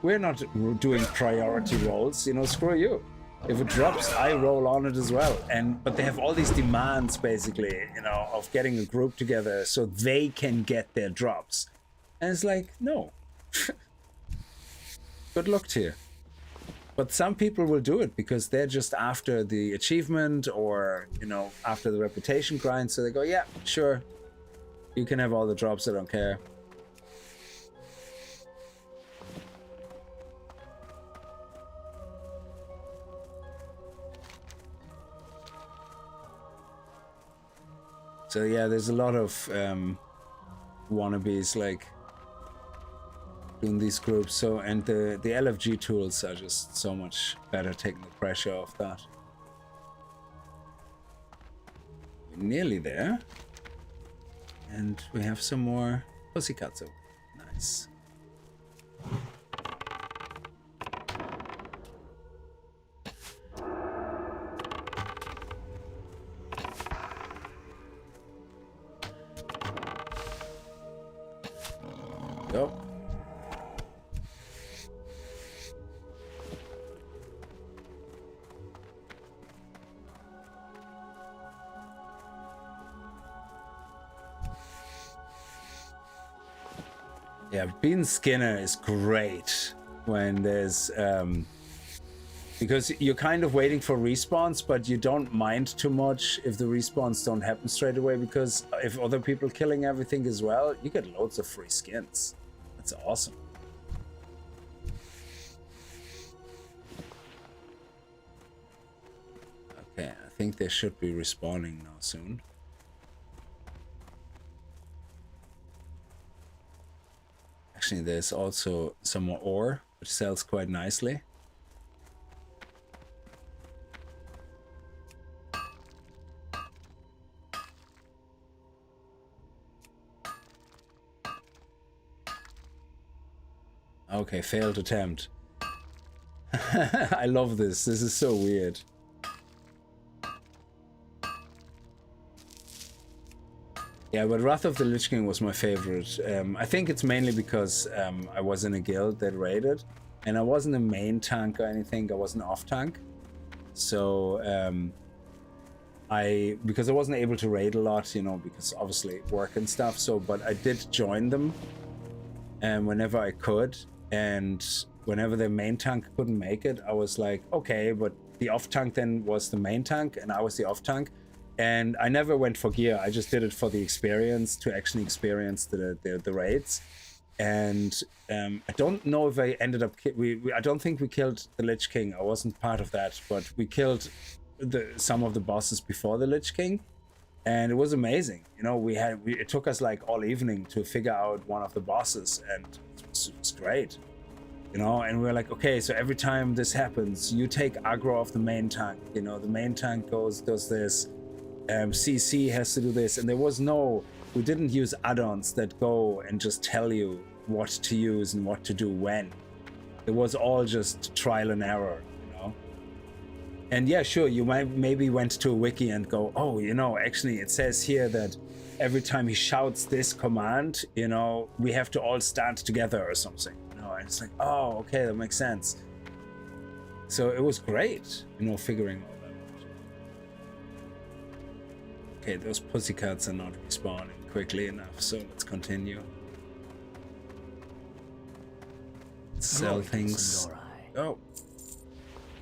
We're not doing priority rolls, you know, screw you. If it drops, I roll on it as well. But they have all these demands, basically, you know, of getting a group together so they can get their drops. And it's like, no. Good luck to you. But some people will do it because they're just after the achievement or, you know, after the reputation grind. So they go, yeah, sure. You can have all the drops, I don't care. So yeah, there's a lot of wannabes, like doing these groups. So, and the LFG tools are just so much better, taking the pressure off that. We're nearly there. And we have some more pussycats over. Nice. Go. Yeah, being Skinner is great when there's because you're kind of waiting for respawns, but you don't mind too much if the respawns don't happen straight away, because if other people killing everything as well, you get loads of free skins. That's awesome. Okay, I think they should be respawning now soon. Actually, there's also some more ore, which sells quite nicely. Okay, failed attempt. I love this. This is so weird. Yeah, but Wrath of the Lich King was my favorite. I think it's mainly because I was in a guild that raided, and I wasn't a main tank or anything. I was an off tank. So because I wasn't able to raid a lot, you know, because obviously work and stuff. So, but I did join them whenever I could. And whenever the main tank couldn't make it, I was like, okay, but the off tank then was the main tank and I was the off tank. And I never went for gear. I just did it for the experience, to actually experience the raids. And I don't know if I ended up... I don't think we killed the Lich King. I wasn't part of that. But we killed some of the bosses before the Lich King. And it was amazing. You know, it took us like all evening to figure out one of the bosses. And it was great. You know, and we were like, okay, so every time this happens, you take aggro off the main tank. You know, the main tank does this. CC has to do this, and we didn't use add-ons that go and just tell you what to use and what to do when. It was all just trial and error, you know. And yeah, sure, you maybe went to a wiki and go, oh, you know, actually it says here that every time he shouts this command, you know, we have to all stand together or something, you know. And it's like, oh, okay, that makes sense. So it was great, you know, figuring all. Okay, those pussycats are not respawning quickly enough, so let's continue. Sell things. Oh.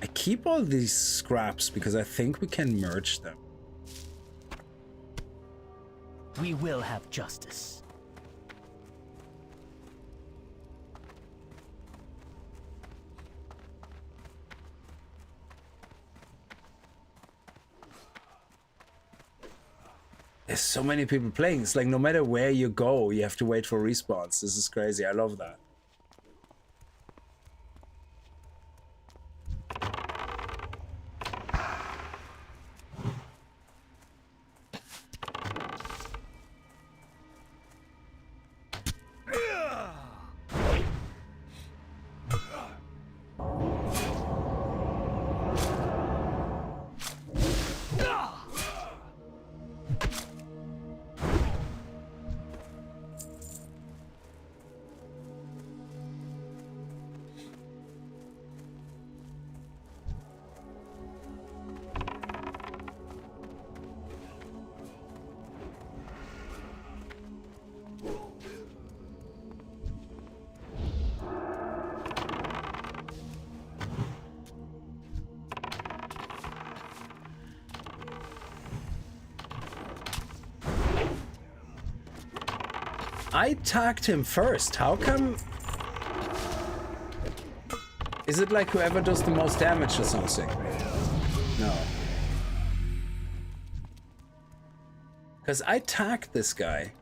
I keep all these scraps because I think we can merge them. We will have justice. There's so many people playing. It's like no matter where you go, you have to wait for respawns. This is crazy. I love that. I tagged him first. How come? Is it like whoever does the most damage or something? No. Because I tagged this guy.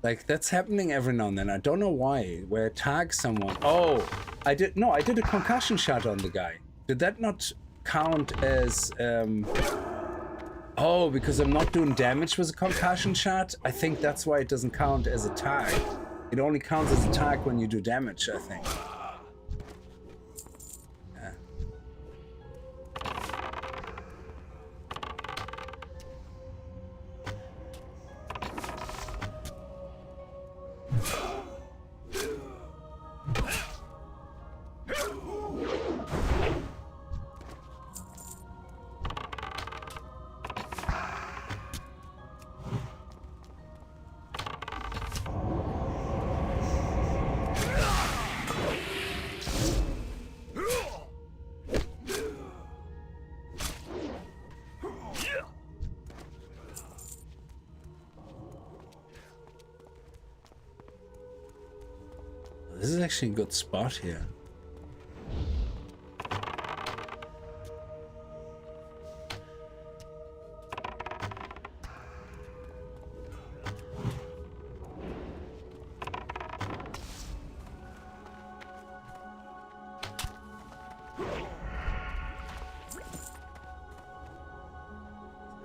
Like, that's happening every now and then. I don't know why. Where it tags someone. Oh, I did a concussion shot on the guy. Did that not count as... Oh, because I'm not doing damage with a concussion shot? I think that's why it doesn't count as a tag. It only counts as a tag when you do damage, I think. Yeah. This is actually a good spot here.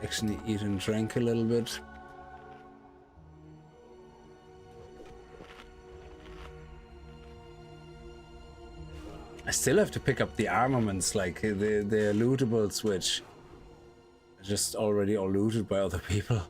Actually eat and drink a little bit. I still have to pick up the armaments, like the lootables, which are just already all looted by other people.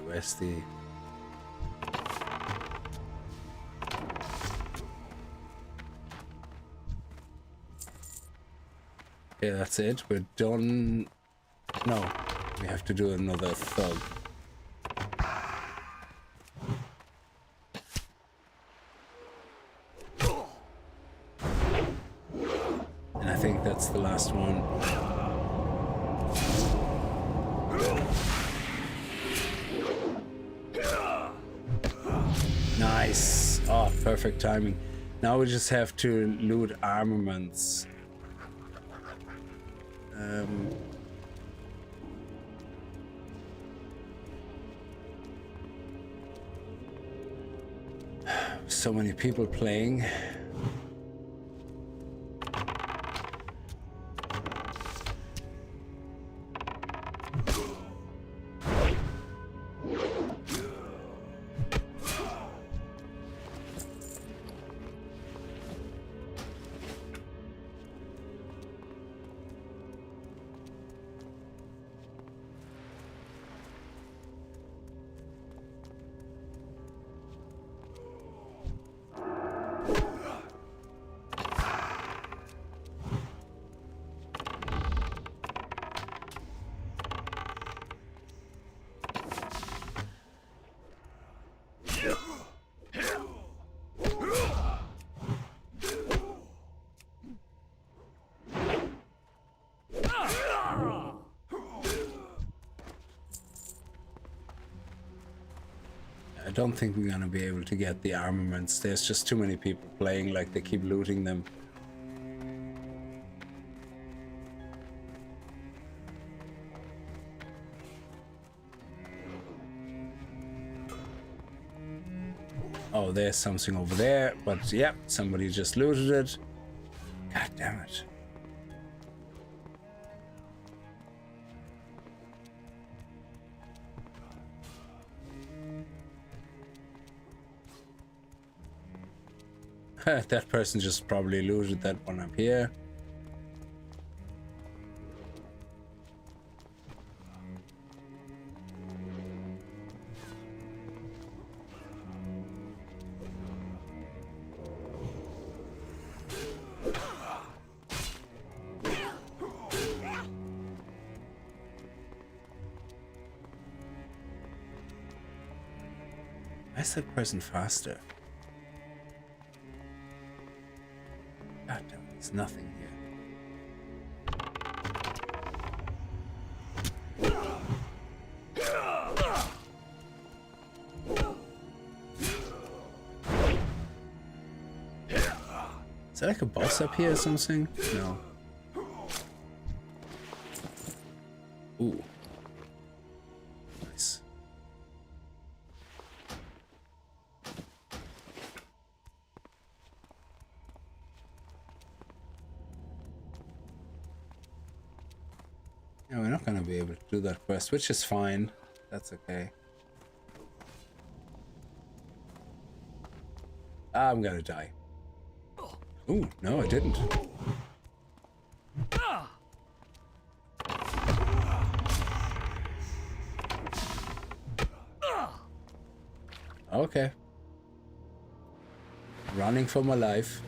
Where's the... Okay, that's it. We're done. No, we have to do another thug. And I think that's the last one. Nice. Oh, perfect timing. Now we just have to loot armaments. So many people playing. I don't think we're gonna be able to get the armaments. There's just too many people playing, like they keep looting them. Oh, there's something over there, but yep, somebody just looted it. God damn it. That person just probably looted that one up here. Why is that person faster? God damn, there's nothing here. Is there like a boss up here or something? No. Ooh. Nice. Yeah, we're not gonna be able to do that quest, which is fine. That's okay. I'm gonna die. Ooh, no, I didn't. Okay. Running for my life.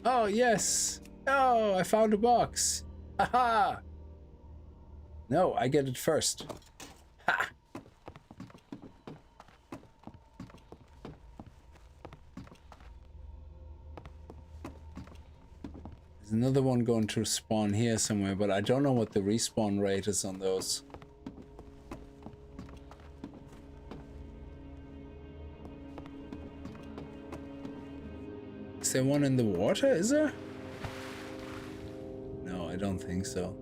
Oh, yes. Oh, I found a box. Haha. No, I get it first. Ha. There's another one going to spawn here somewhere, but I don't know what the respawn rate is on those. Is there one in the water, is there? No, I don't think so.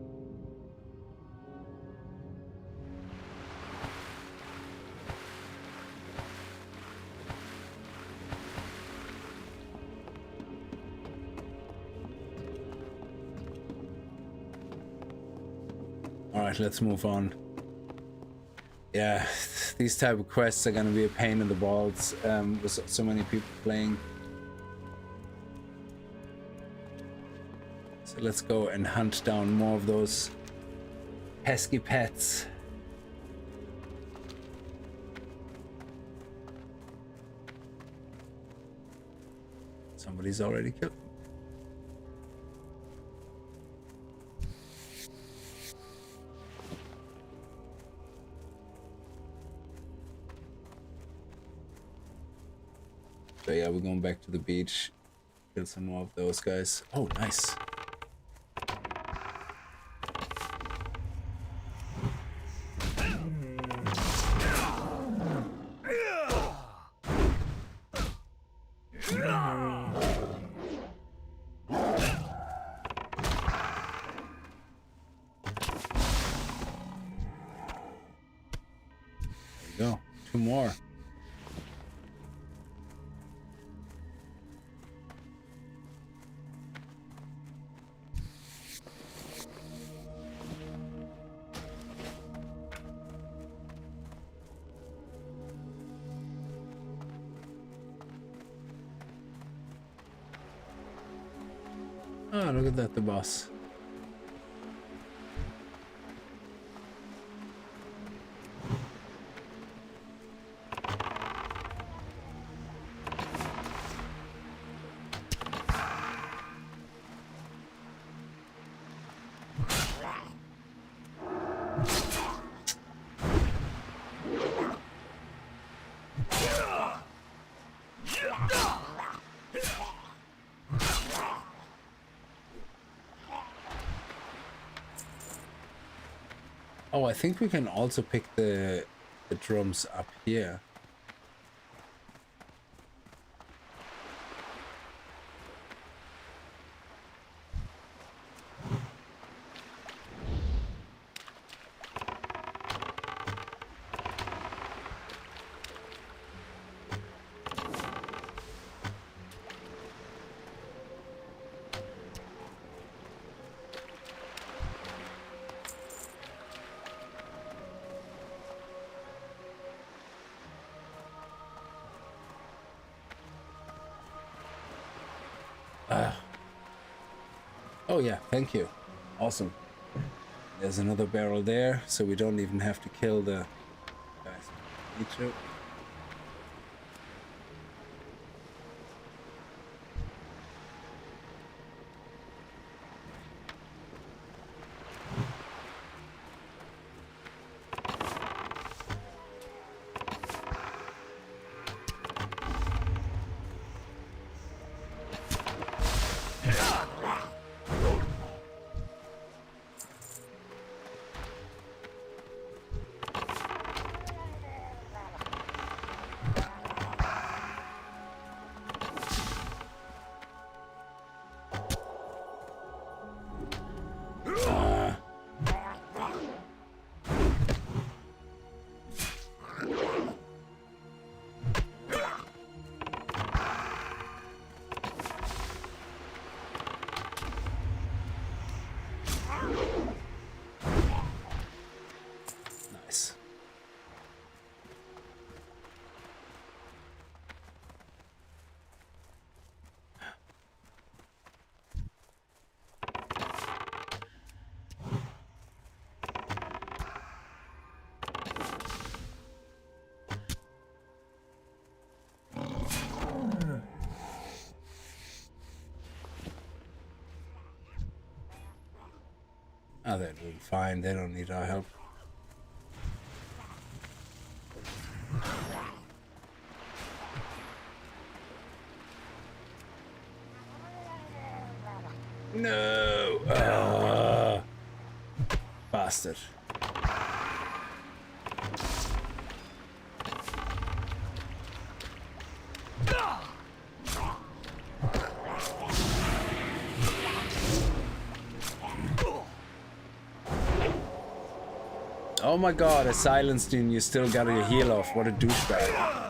Alright, let's move on. Yeah, these type of quests are gonna be a pain in the balls with so many people playing. So let's go and hunt down more of those pesky pets. Somebody's already killed them. So yeah, we're going back to the beach. Kill some more of those guys. Oh, nice. There you go. Two more. Oh, look at that, the boss. Oh, I think we can also pick the drums up here. Oh yeah, thank you. Awesome. There's another barrel there, so we don't even have to kill the guys. Need to. Nice. Oh, they're doing fine. They don't need our help. No! Bastard. Oh my god, I silenced you and you still got your heal off. What a douchebag.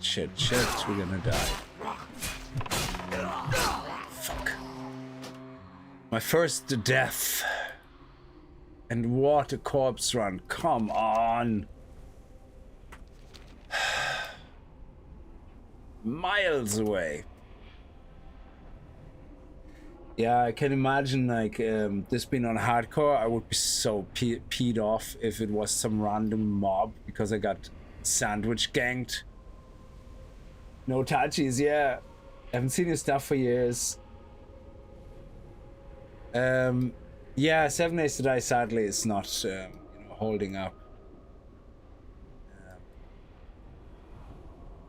Shit, we're gonna die. Fuck. My first death. And what a corpse run. Come on. Miles away. Yeah, I can imagine like this being on hardcore, I would be so peed off if it was some random mob because I got sandwich ganked. No touchies, yeah. I haven't seen your stuff for years. Yeah, 7 Days to Die sadly is not you know, holding up.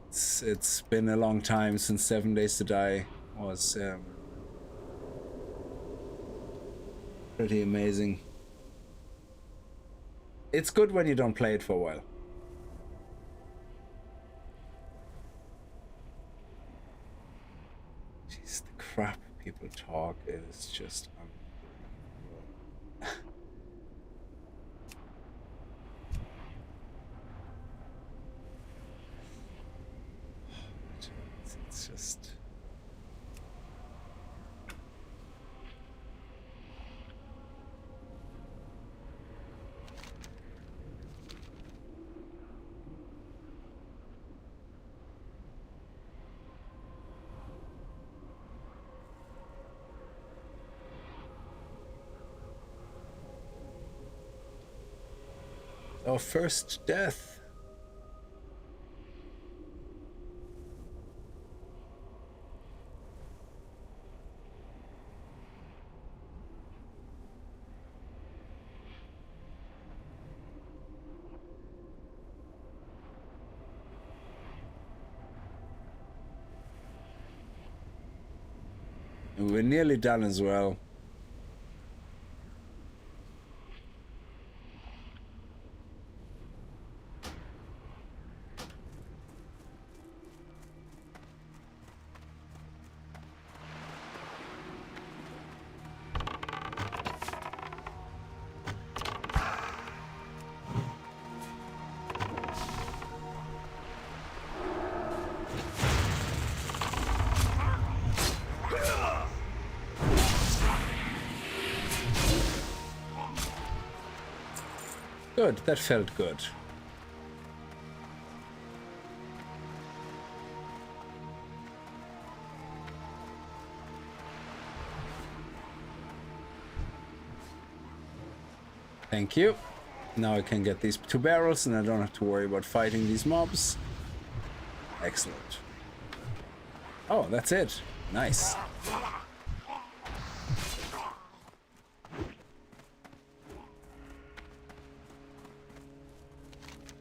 It's been a long time since 7 Days to Die was pretty amazing. It's good when you don't play it for a while. Jeez, the crap people talk is just it's just our first death. And we're nearly done as well. Good, that felt good. Thank you. Now I can get these 2 barrels and I don't have to worry about fighting these mobs. Excellent. Oh, that's it. Nice.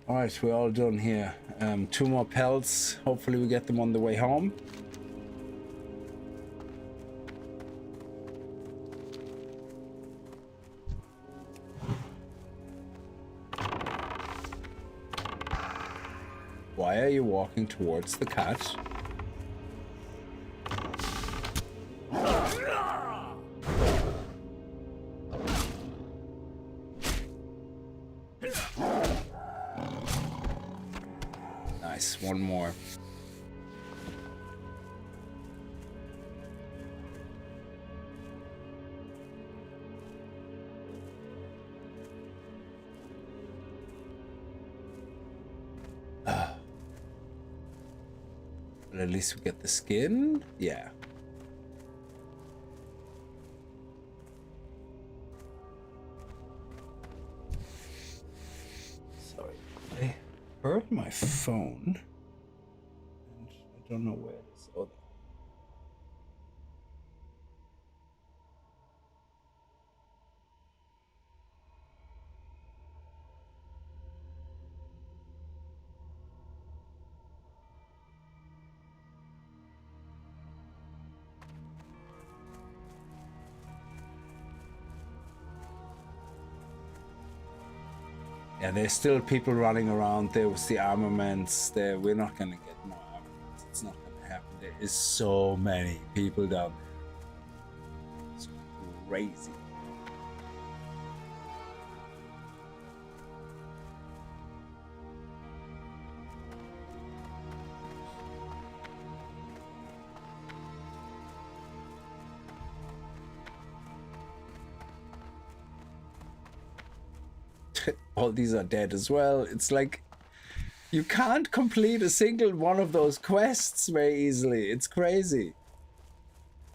Alright, we're all done here. 2 more pelts. Hopefully we get them on the way home. Why are you walking towards the cat? Nice, one more. But at least we get the skin. Yeah. Sorry, I heard my phone, and I don't know where it is. Oh, there. Yeah, there's still people running around. There was the armaments there. We're not gonna get more armaments. It's not gonna happen. There is so many people down there. It's crazy. All these are dead as well. It's like you can't complete a single one of those quests very easily. It's crazy.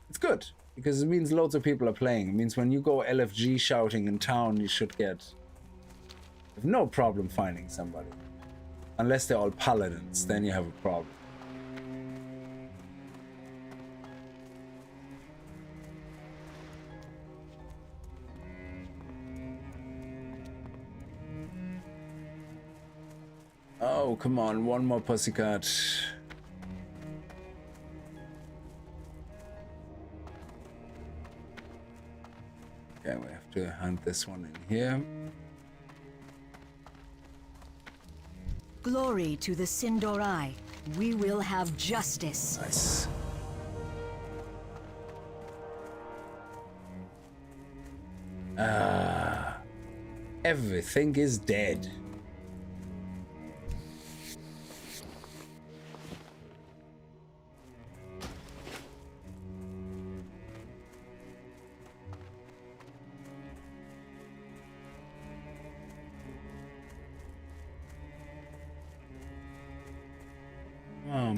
It's good because it means loads of people are playing. It means when you go LFG shouting in town, you should have no problem finding somebody. Unless they're all paladins, then you have a problem. Oh, come on, one more pussycat. Okay, we have to hunt this one in here. Glory to the Sindorai. We will have justice. Nice. Everything is dead.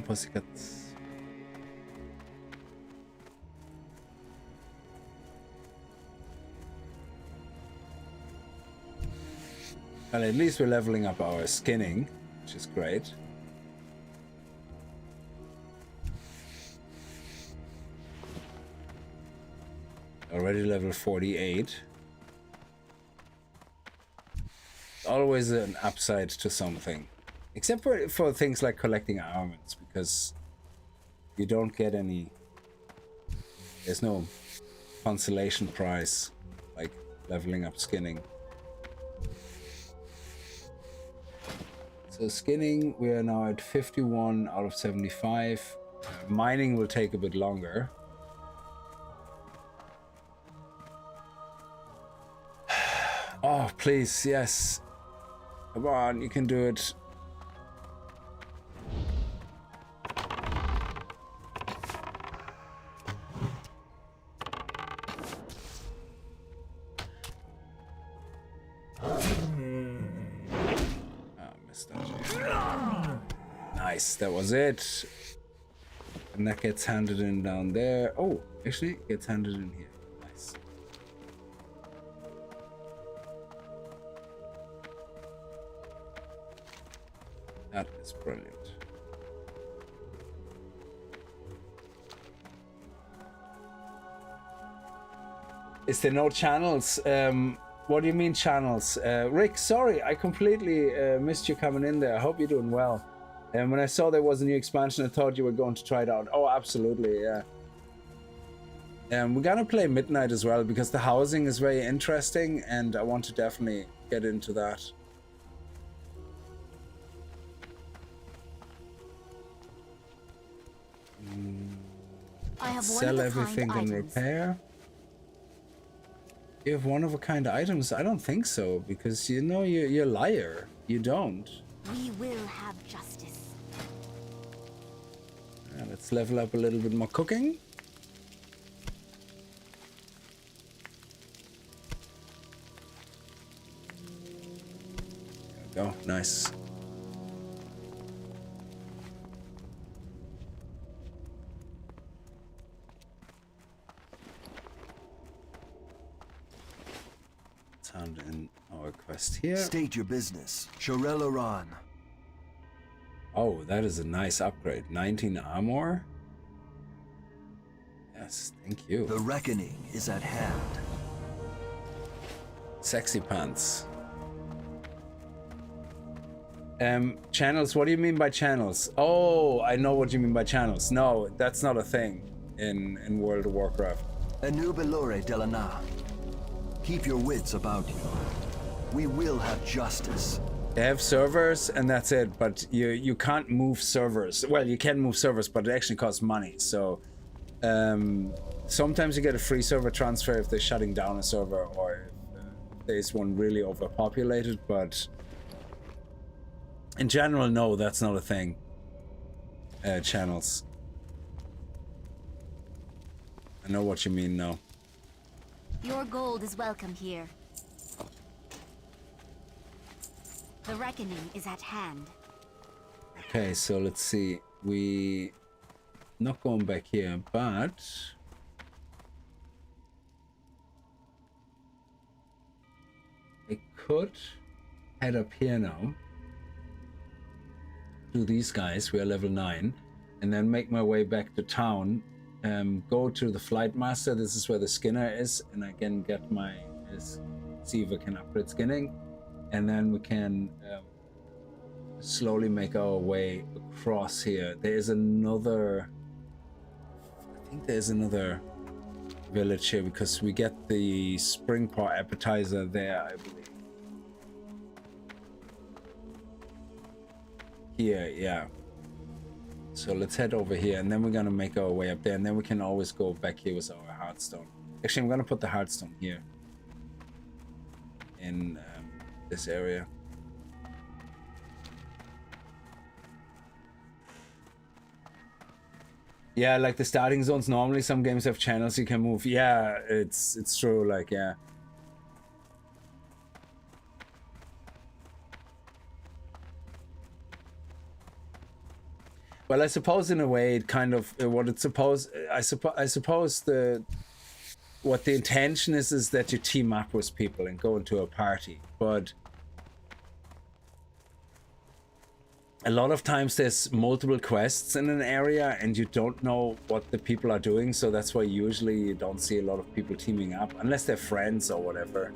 Pussycats. Well, at least we're leveling up our skinning, which is great. Already level 48. Always an upside to something. Except for things like collecting armaments, because you don't get any... There's no consolation prize like leveling up skinning. So skinning, we are now at 51 out of 75. Mining will take a bit longer. Oh, please, yes. Come on, you can do it. Nice, that was it. And that gets handed in down there. Oh, actually, it gets handed in here. Nice. That is brilliant. Is there no channels? What do you mean channels? Rick, sorry, I completely missed you coming in there. I hope you're doing well. And when I saw there was a new expansion, I thought you were going to try it out. Oh, absolutely, yeah. We're gonna play Midnight as well because the housing is very interesting and I want to definitely get into that. I have Sell everything and repair. You have one-of-a-kind items? I don't think so, because you know you're a liar. You don't. We will have justice. Let's level up a little bit more cooking. There we go. Nice. Hand in our quest here. State your business. Shorel Iran. Oh, that is a nice upgrade. 19 armor. Yes, thank you. The reckoning is at hand. Sexy pants. Channels, what do you mean by channels? Oh, I know what you mean by channels. No, that's not a thing in World of Warcraft. Enubelore Delana. Keep your wits about you. We will have justice. They have servers and that's it, but you can't move servers. Well, you can move servers, but it actually costs money. So sometimes you get a free server transfer if they're shutting down a server or if there's one really overpopulated, but in general, no, that's not a thing. Channels. I know what you mean now. Your gold is welcome here. The reckoning is at hand. Okay, so let's see. We not going back here, but I could head up here now to these guys. We are level 9, and then make my way back to town. Go to the Flight Master. This is where the Skinner is, and I can get my see if I can upgrade skinning, and then we can slowly make our way across here. There is another. I think there's another village here because we get the spring paw appetizer there, I believe. Here, yeah. So let's head over here, and then we're gonna make our way up there, and then we can always go back here with our Hearthstone. Actually, I'm gonna put the Hearthstone here in this area. Yeah, like the starting zones, normally some games have channels you can move. Yeah, it's true, like, yeah. Well, I suppose in a way it kind of what it's supposed. I suppose what the intention is that you team up with people and go into a party. But a lot of times there's multiple quests in an area and you don't know what the people are doing. So that's why usually you don't see a lot of people teaming up unless they're friends or whatever.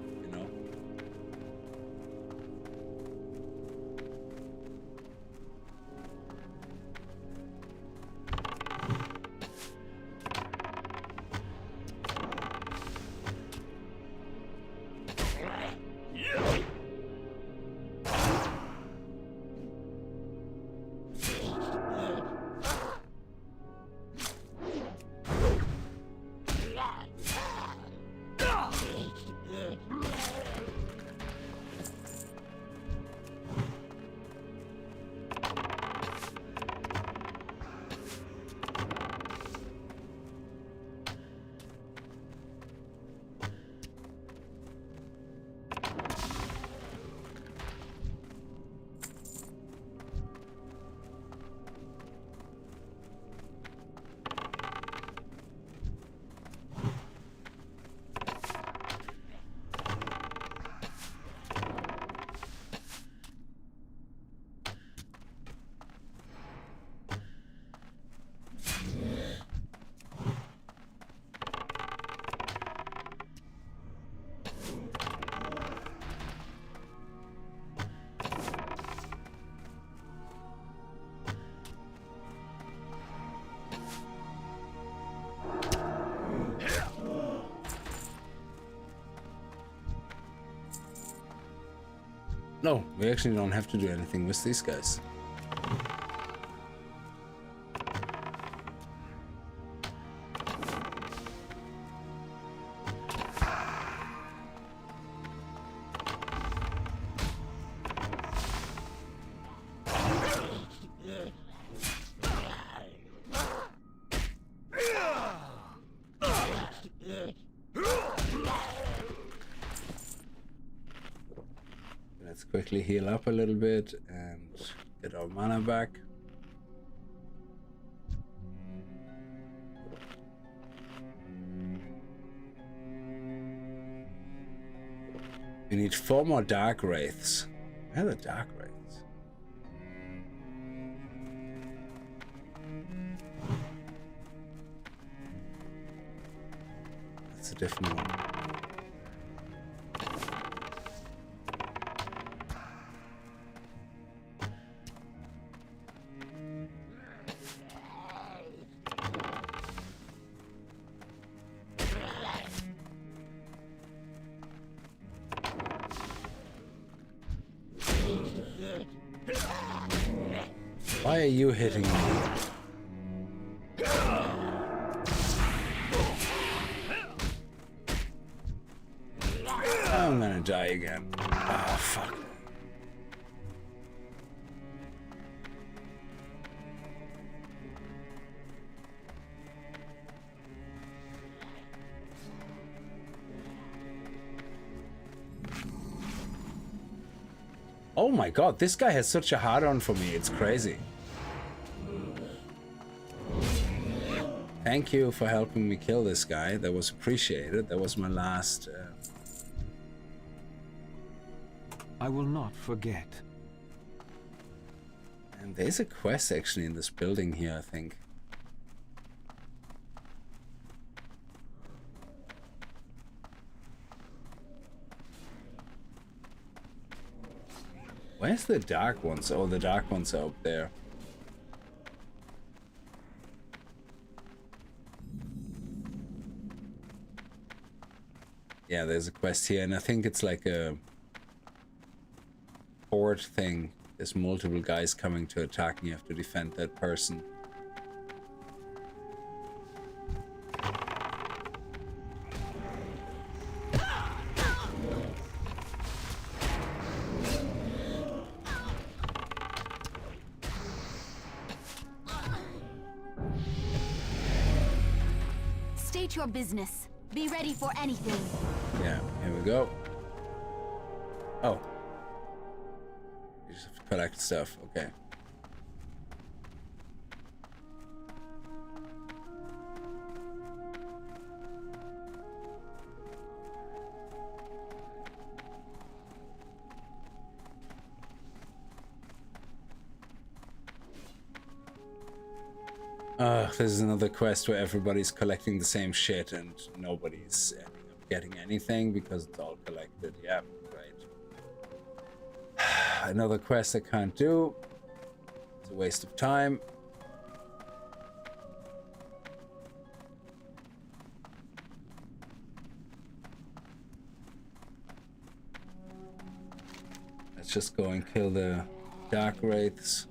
No, we actually don't have to do anything with these guys. Let's quickly heal up a little bit and get our mana back. We need 4 more Dark Wraiths. Where are the Dark Wraiths? That's a different one. Why are you hitting me? I'm gonna die again. Oh, fuck. Oh my god, this guy has such a hard-on for me, it's crazy. Thank you for helping me kill this guy, that was appreciated. That was my last... I will not forget. And there's a quest actually in this building here, I think. Where's the dark ones? Oh, the dark ones are up there. Yeah, there's a quest here, and I think it's like a horde thing. There's multiple guys coming to attack, and you have to defend that person. State your business. Be ready for anything. Yeah, here we go. Oh. You just have to collect stuff, okay. This is another quest where everybody's collecting the same shit and nobody's ending up getting anything because it's all collected. Yeah, right. Another quest I can't do. It's a waste of time. Let's just go and kill the Dark Wraiths.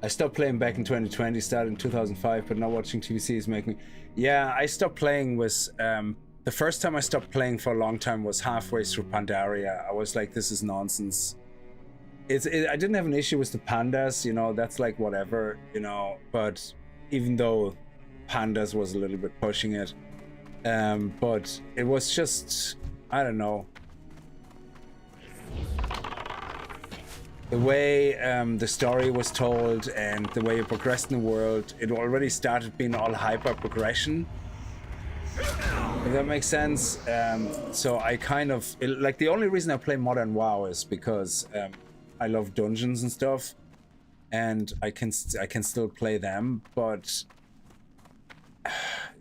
I stopped playing back in 2020, started in 2005, but now watching TBC is making me... Yeah, I stopped playing was... the first time I stopped playing for a long time was halfway through Pandaria. I was like, this is nonsense. I didn't have an issue with the pandas, you know, that's like whatever, you know, but even though pandas was a little bit pushing it, but it was just, I don't know. The way the story was told and the way it progressed in the world, it already started being all hyper progression. If that makes sense. So I kind of like the only reason I play Modern WoW is because I love dungeons and stuff, and I can still play them. But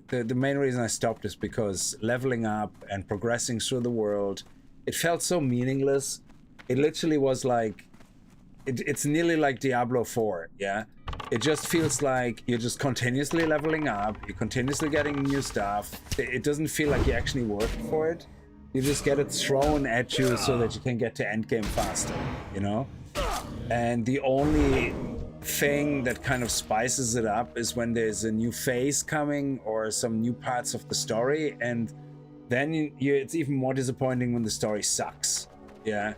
the main reason I stopped is because leveling up and progressing through the world, it felt so meaningless. It literally was like it's nearly like Diablo 4, yeah? It just feels like you're just continuously leveling up, you're continuously getting new stuff. It doesn't feel like you actually work for it. You just get it thrown at you so that you can get to endgame faster, you know? And the only thing that kind of spices it up is when there's a new phase coming or some new parts of the story, and then it's even more disappointing when the story sucks, yeah?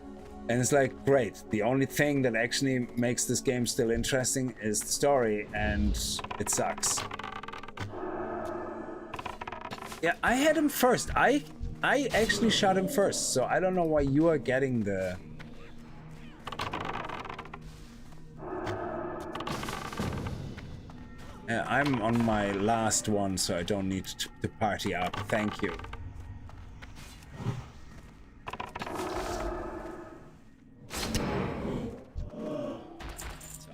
And it's like, great, the only thing that actually makes this game still interesting is the story, and it sucks. Yeah, I had him first. I actually shot him first, so I don't know why you are getting the... I'm on my last one, so I don't need to party up. Thank you.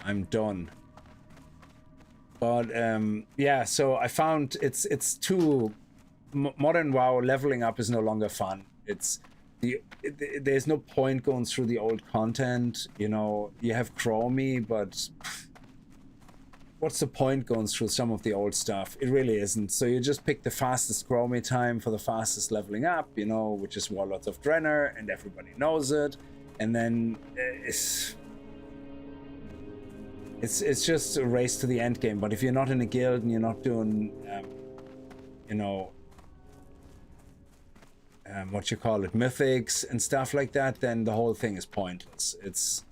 I'm done. But yeah, so I found it's too Modern WoW leveling up is no longer fun. There's no point going through the old content, you know. You have Chromie, but what's the point going through some of the old stuff? It really isn't. So you just pick the fastest Chromie time for the fastest leveling up, you know, which is Warlords of Draenor, and everybody knows it. And then it's just a race to the end game. But if you're not in a guild and you're not doing, you know, what you call it, mythics and stuff like that, then the whole thing is pointless.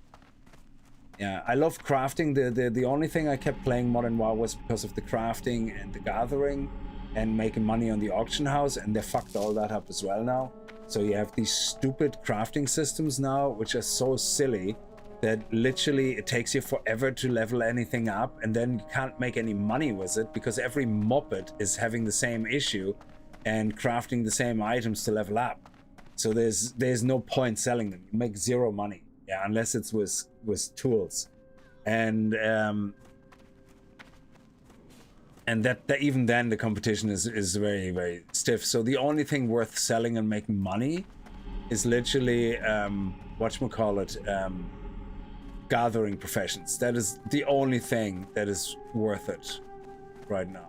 Yeah, I love crafting. The only thing I kept playing Modern WoW was because of the crafting and the gathering and making money on the auction house, and they fucked all that up as well now. So you have these stupid crafting systems now, which are so silly that literally it takes you forever to level anything up, and then you can't make any money with it because every muppet is having the same issue and crafting the same items to level up. So there's no point selling them. You make zero money, yeah, unless it's with tools, and that even then the competition is very, very stiff. So the only thing worth selling and making money is literally whatchamacallit, gathering professions. That is the only thing that is worth it right now.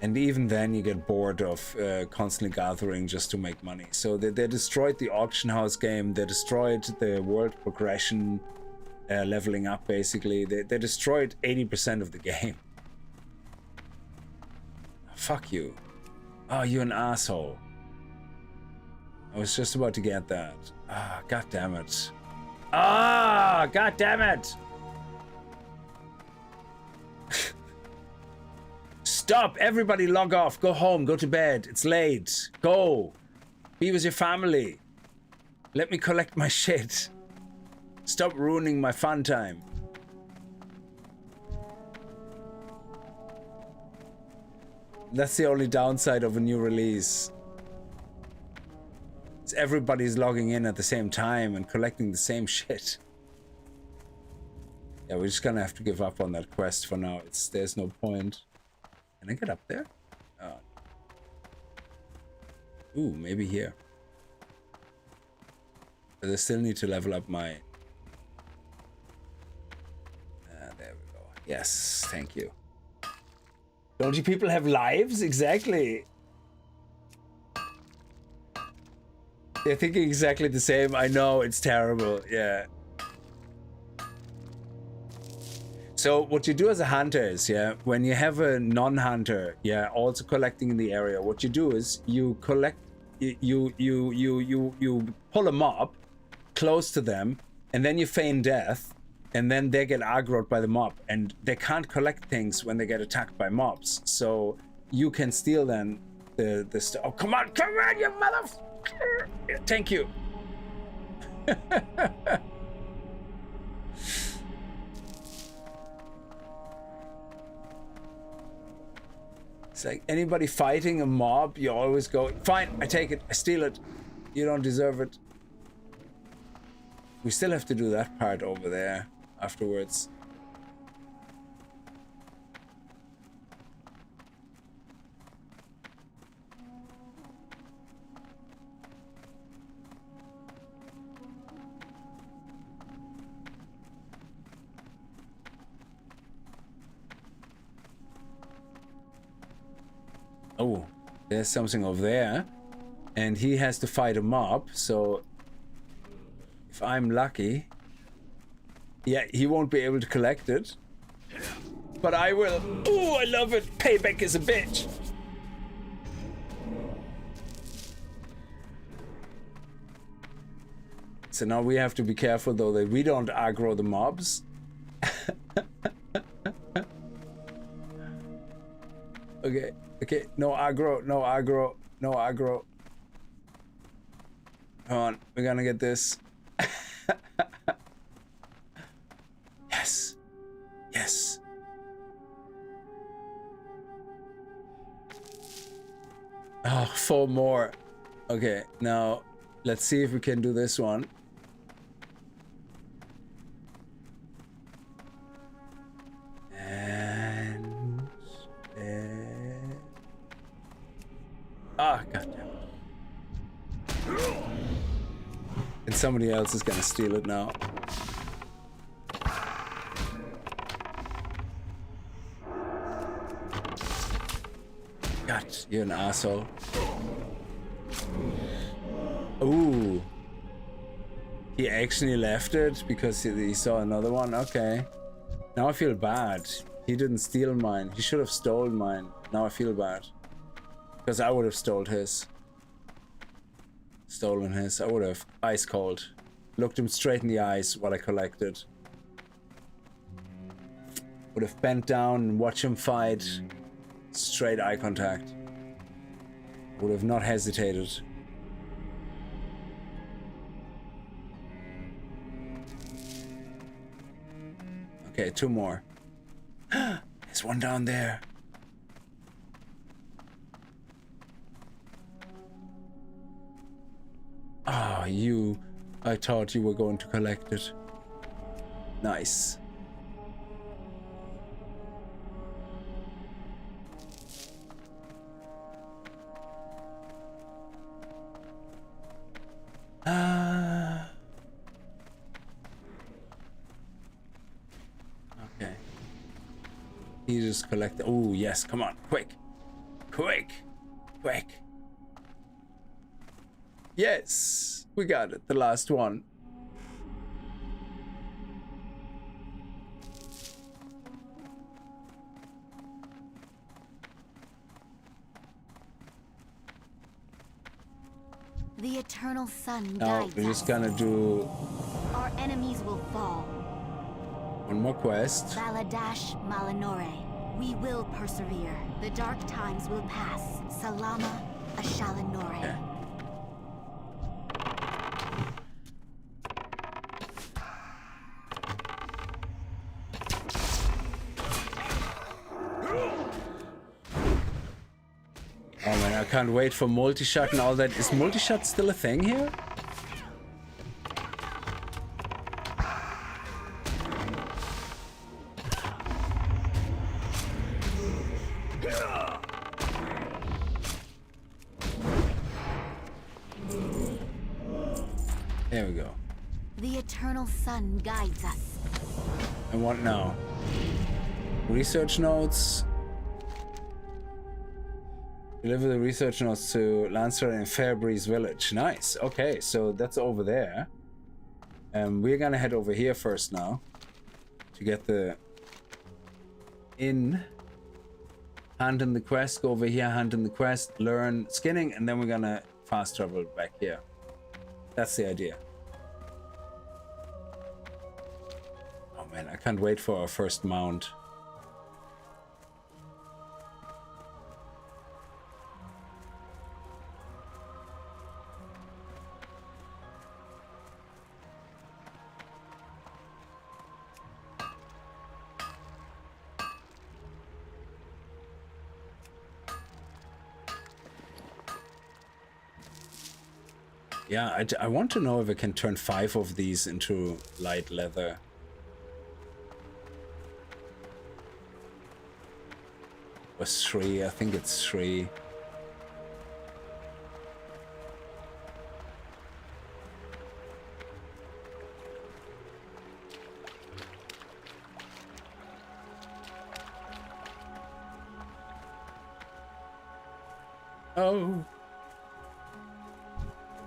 And even then you get bored of constantly gathering just to make money. So they destroyed the auction house game, they destroyed the world progression, leveling up basically. They destroyed 80% of the game. Fuck you. Oh, you're an asshole. I was just about to get that. Ah, god damn it. Ah, god damn it! Stop! Everybody log off. Go home. Go to bed. It's late. Go. Be with your family. Let me collect my shit. Stop ruining my fun time. That's the only downside of a new release. It's everybody's logging in at the same time and collecting the same shit. Yeah, we're just gonna have to give up on that quest for now. There's no point. Can I get up there? Oh. Ooh, maybe here. But I still need to level up my... there we go. Yes, thank you. Don't you people have lives? Exactly. They're thinking exactly the same. I know, it's terrible. Yeah. So what you do as a hunter is, yeah, when you have a non-hunter, yeah, also collecting in the area, what you do is you collect, you pull a mob close to them, and then you feign death, and then they get aggroed by the mob, and they can't collect things when they get attacked by mobs. So you can steal then the stuff. Oh, come on, you mother! Thank you. It's like anybody fighting a mob, you always go, fine, I take it, I steal it. You don't deserve it. We still have to do that part over there afterwards. Oh, there's something over there. And he has to fight a mob, so if I'm lucky, yeah, he won't be able to collect it. But I will. Oh, I love it. Payback is a bitch. So now we have to be careful though that we don't aggro the mobs. Okay. Okay, no aggro, no aggro, no aggro. Come on, we're gonna get this. Yes. Yes. Oh, 4 more. Okay, now let's see if we can do this one. And ah, goddamn. And somebody else is gonna steal it now. God, you're an asshole. Ooh. He actually left it because he saw another one? Okay. Now I feel bad. He didn't steal mine. He should have stolen mine. Now I feel bad. Because I would have stolen his. I would have. Ice cold. Looked him straight in the eyes while I collected. Would have bent down and watched him fight. Straight eye contact. Would have not hesitated. Okay, 2 more. There's one down there. Ah, you. I thought you were going to collect it. Nice. Okay. He just collected. Oh, yes, come on. Quick. Quick. Quick. Yes, we got it. The last one. The eternal sun Now guides we're just us. gonna do Our enemies will fall. one more quest. Valadash Malinore. We will persevere. The dark times will pass. Salama Ashalanore. Okay. Oh man, I can't wait for multi-shot and all that. Is multi-shot still a thing here? There we go. The eternal sun guides us. And what now? Research notes. Deliver the research notes to Lancer in Fairbreeze Village. Nice. Okay, so that's over there. We're gonna head over here first now to get the inn. Hand in the quest. Go over here. Hand in the quest. Learn skinning, and then we're gonna fast travel back here. That's the idea. Oh man, I can't wait for our first mount. Yeah, I want to know if I can turn 5 of these into light leather. Or 3, I think it's 3. Oh.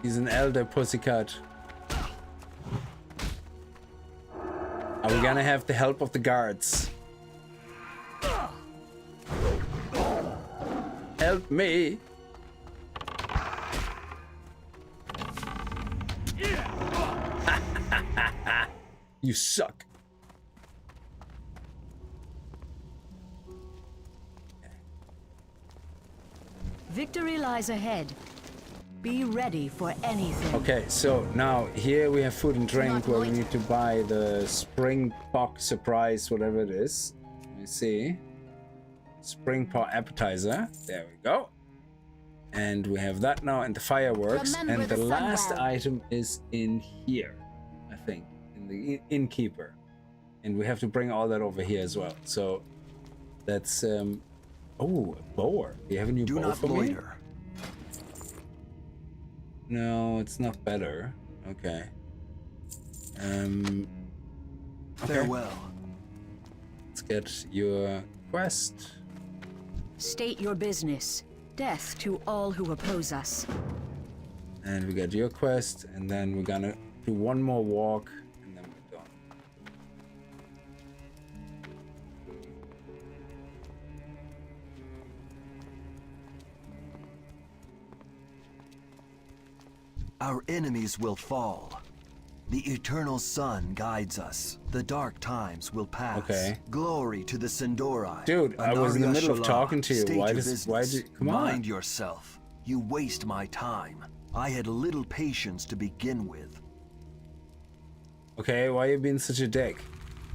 He's an elder pussycat. Are we gonna have the help of the guards? Help me! You suck. Victory lies ahead. Be ready for anything. Okay, so now here we have food and drink where we need to buy the spring pock surprise, whatever it is. Let me see. Spring pot appetizer. There we go. And we have that now, and the fireworks. Remember and the the last sunwell. item is in here, I think, in the innkeeper. And we have to bring all that over here as well. So that's oh, a boar. Do you have a new Do bow not for me? loiter. No, it's not better. Okay. Okay. Farewell. Let's get your quest. State your business. Death to all who oppose us. And we got your quest, and then we're gonna do one more walk, and then we're done. Our enemies will fall. The eternal sun guides us. The dark times will pass. Okay. Glory to the Sindorai. Dude, I was in the middle of talking to you. State Why your does- why business. did- come on. Mind yourself. You waste my time. I had little patience to begin with. Okay, why are you being such a dick?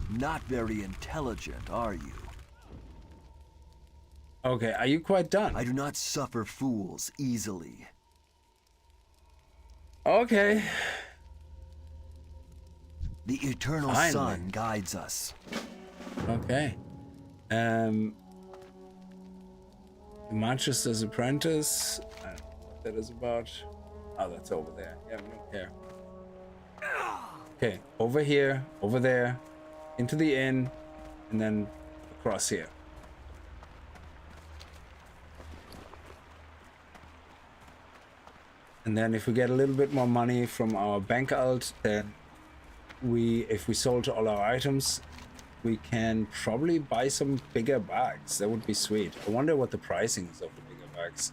Not very intelligent, are you? Okay, are you quite done? I do not suffer fools easily. Okay. The eternal Finally. sun guides us. Okay. Manchester's Apprentice. I don't know what that is about. Oh, that's over there. Yeah, we don't care. Okay, over here, over there, into the inn, and then across here. And then if we get a little bit more money from our bank alt, then if we sold all our items, we can probably buy some bigger bags. That would be sweet. I wonder what the pricing is of the bigger bags.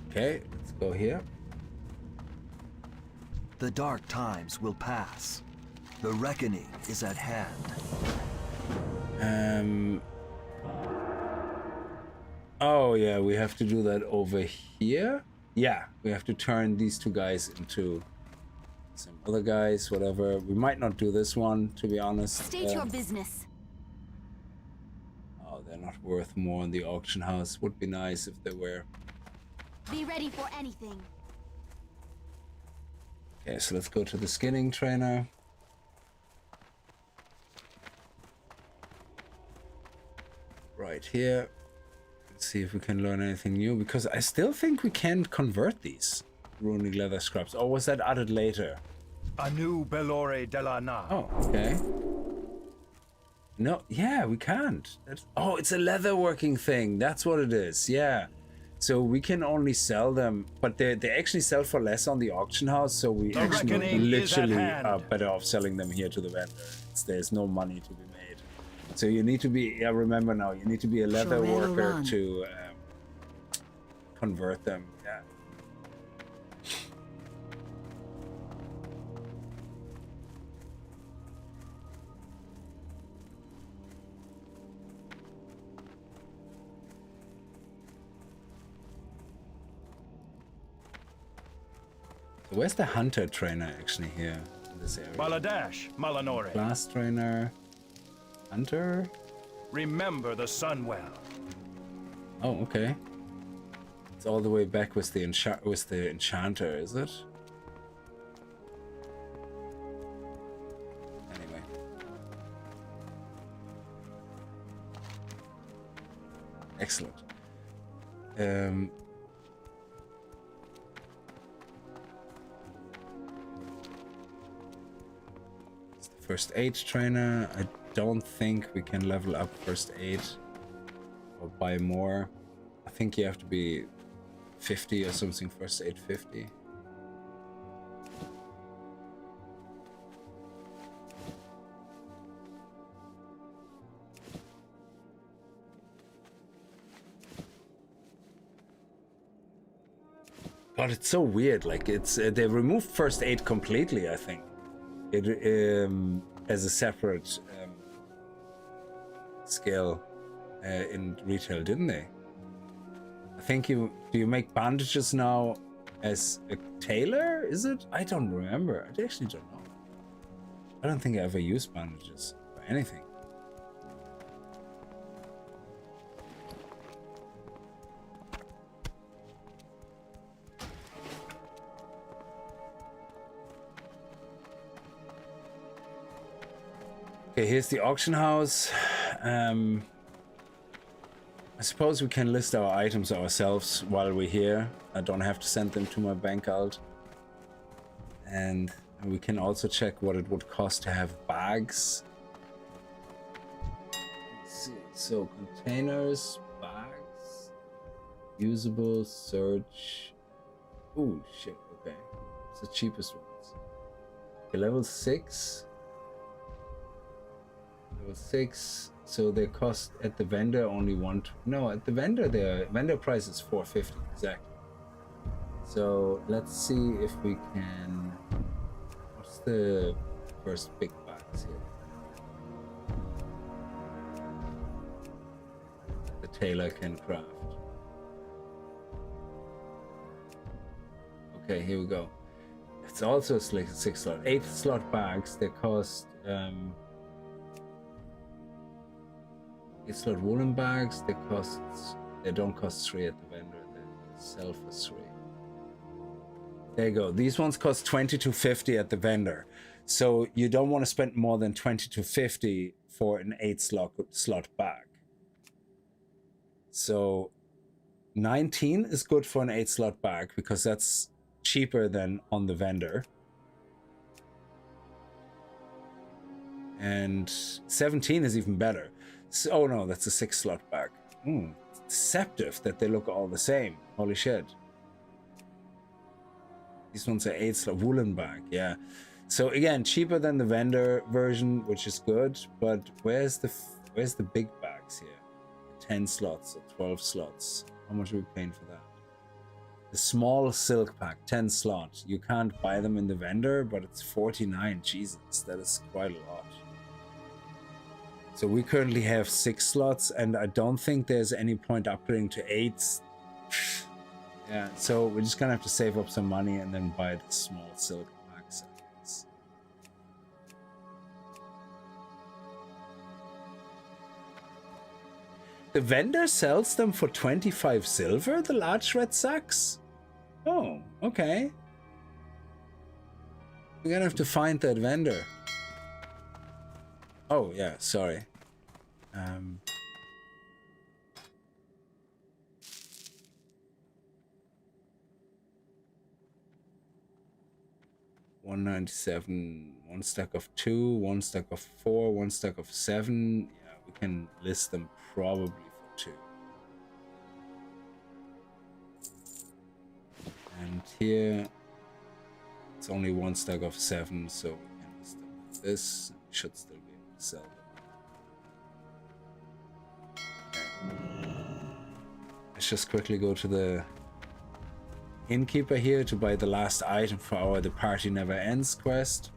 Okay, let's go here. The dark times will pass. The reckoning is at hand. Oh yeah, we have to do that over here. Yeah, we have to turn these two guys into some other guys, whatever. We might not do this one, to be honest. State your business. Oh, they're not worth more in the auction house. Would be nice if they were. Be ready for anything. Okay, so let's go to the skinning trainer. Right here. Let's see if we can learn anything new, because I still think we can convert these runic leather scraps. Or was that added later? Anu Belore de la Na. Oh, okay. No, yeah, we can't. Oh, it's a leatherworking thing. That's what it is. Yeah. So we can only sell them, but they actually sell for less on the auction house. So we actually literally are better off selling them here to the vendor. There's no money to be made. So you need to be, yeah, remember now, you need to be a leather worker to convert them. Yeah. Where's the hunter trainer actually here in this area? Baladash, Malanore. Class trainer, hunter. Remember the Sunwell. Oh, okay. It's all the way back with the enchanter, is it? Anyway. Excellent. First aid trainer. I don't think we can level up first aid or buy more. I think you have to be 50 or something, first aid 50. God, it's so weird. Like it's they removed first aid completely, I think. It as a separate skill in retail, didn't they? I think do you make bandages now as a tailor? Is it? I don't remember. I actually don't know. I don't think I ever used bandages for anything. Okay, here's the auction house. I suppose we can list our items ourselves while we're here. I don't have to send them to my bank alt. And we can also check what it would cost to have bags. Let's see. So containers, bags, usable, search. Ooh, shit, okay. It's the cheapest ones. Okay, level 6. Level 6, so they cost at the vendor only no, at the vendor the vendor price is 450 exactly. So let's see if we can. What's the first big bags here? The tailor can craft. Okay, here we go. It's also 6 slot, 8 slot bags. They cost 8 slot woolen bags. They don't cost 3 at the vendor. They sell for 3. There you go. These ones cost 20 to 50 at the vendor. So you don't want to spend more than 20 to 50 for an 8 slot bag. So 19 is good for an 8 slot bag because that's cheaper than on the vendor. And 17 is even better. So, oh no, that's a 6 slot bag. It's deceptive that they look all the same. Holy shit. These ones are 8 slot woolen bag, yeah. So again, cheaper than the vendor version, which is good. But where's the big bags here? 10 slots or 12 slots. How much are we paying for that? The small silk pack, 10 slots. You can't buy them in the vendor, but it's 49. Jesus, that is quite a lot. So we currently have 6 slots, and I don't think there's any point upgrading to 8. Yeah, so we're just gonna have to save up some money and then buy the small silk packs, I guess. The vendor sells them for 25 silver, the large red sacks? Oh, okay. We're gonna have to find that vendor. Oh, yeah, sorry. 197, 1 stack of 2, 1 stack of 4, 1 stack of 7. Yeah, we can list them probably for 2. And here it's only 1 stack of 7, so we can list them like this. We should still be able to sell them. Okay. Let's just quickly go to the innkeeper here to buy the last item for our The Party Never Ends quest.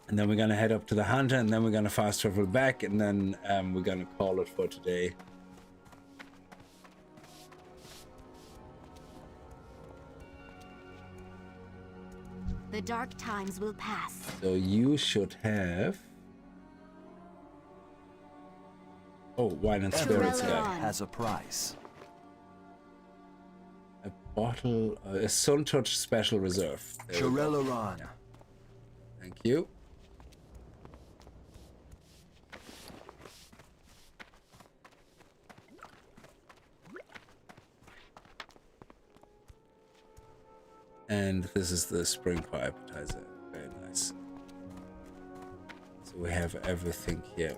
And then we're gonna head up to the hunter, and then we're gonna fast travel back, and then we're gonna call it for today. The dark times will pass. So you should have... Oh, wine and spirits guy. Has a price. A bottle, a Sun Touch Special Reserve. There we go. Chorelaron. Thank you. And this is the spring for appetizer. Very nice. So we have everything here.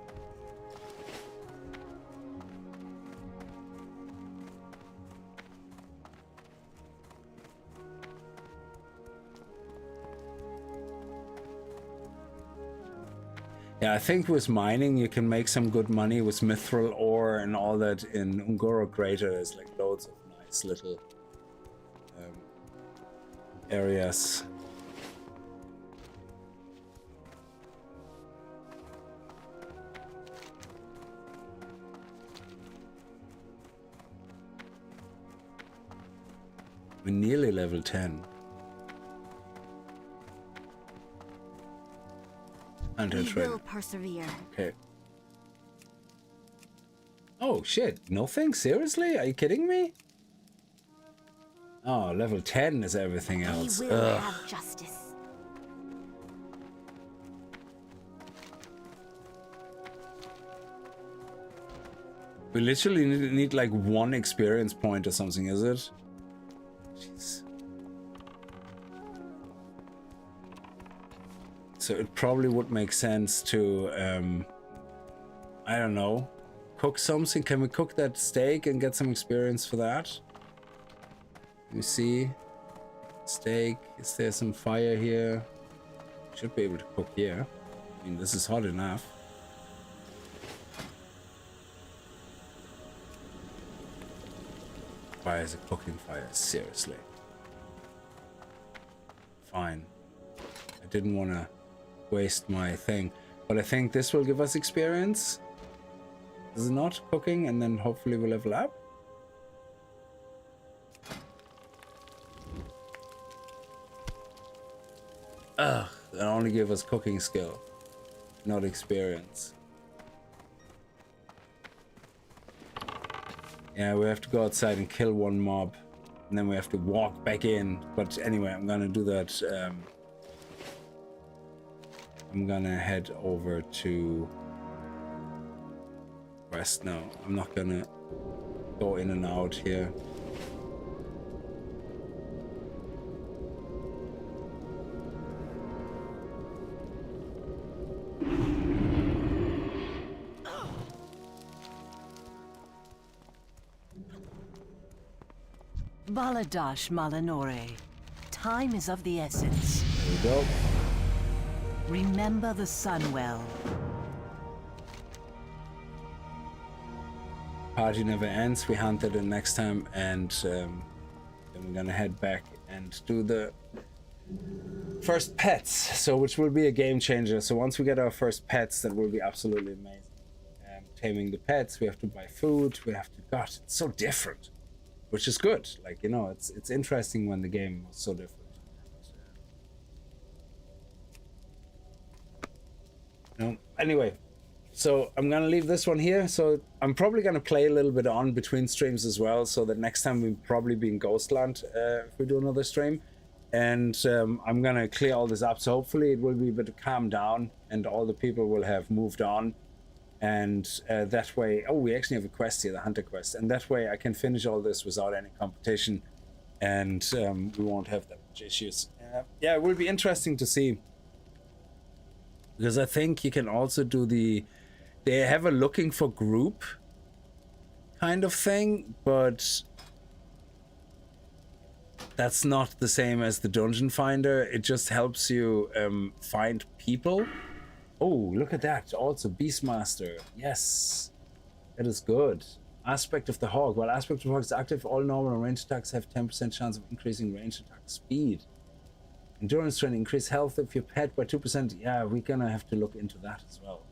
Yeah, I think with mining you can make some good money with mithril ore and all that. In Ungoro Crater there's like loads of nice little areas. We're nearly level 10. We will persevere. Okay. Oh shit, nothing? Seriously? Are you kidding me? Oh, level 10 is everything else. We will have justice. We literally need like 1 experience point or something, is it? Jeez. So it probably would make sense to, I don't know, cook something. Can we cook that steak and get some experience for that? You see, steak. Is there some fire here? Should be able to cook here. I mean, this is hot enough. Why is a cooking fire? Seriously. Fine. I didn't want to waste my thing, but I think this will give us experience. Is it not? Cooking, and then hopefully we'll level up. Ugh, that only give us cooking skill, not experience. Yeah, we have to go outside and kill 1 mob, and then we have to walk back in. But anyway, I'm gonna do that. I'm gonna head over to West now. I'm not gonna go in and out here. Baladash Malanore. Time is of the essence. There we go. Remember the Sunwell. Party never ends. We hunted it next time, and then we're gonna head back and do the first pets. So, which will be a game changer. So once we get our first pets, that will be absolutely amazing. Taming the pets, we have to buy food. We have to. Gosh, it's so different, which is good. Like, you know, it's interesting when the game was so different. No, anyway, So I'm gonna leave this one here. So I'm probably gonna play a little bit on between streams as well, so that next time we'll probably be in Ghostland if we do another stream. And I'm gonna clear all this up, so hopefully it will be a bit calm down and all the people will have moved on. And that way, oh, we actually have a quest here, the hunter quest, and that way I can finish all this without any competition, and we won't have that much issues. Yeah, it will be interesting to see, because I think you can also do they have a looking for group kind of thing, but that's not the same as the dungeon finder. It just helps you find people. Oh, look at that. Also Beastmaster. Yes, that is good. Aspect of the Hawk. While Aspect of the Hawk is active, all normal and ranged attacks have 10% chance of increasing range attack speed. Endurance training, increase health if your pet by 2%. Yeah, we're gonna have to look into that as well.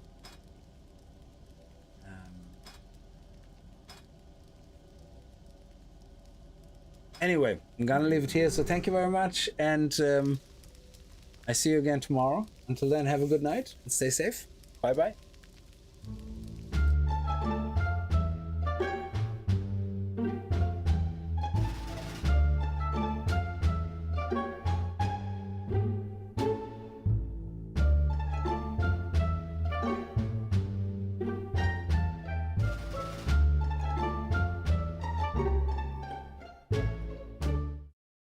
Anyway, I'm gonna leave it here. So thank you very much, and I see you again tomorrow. Until then, have a good night and stay safe. Bye bye.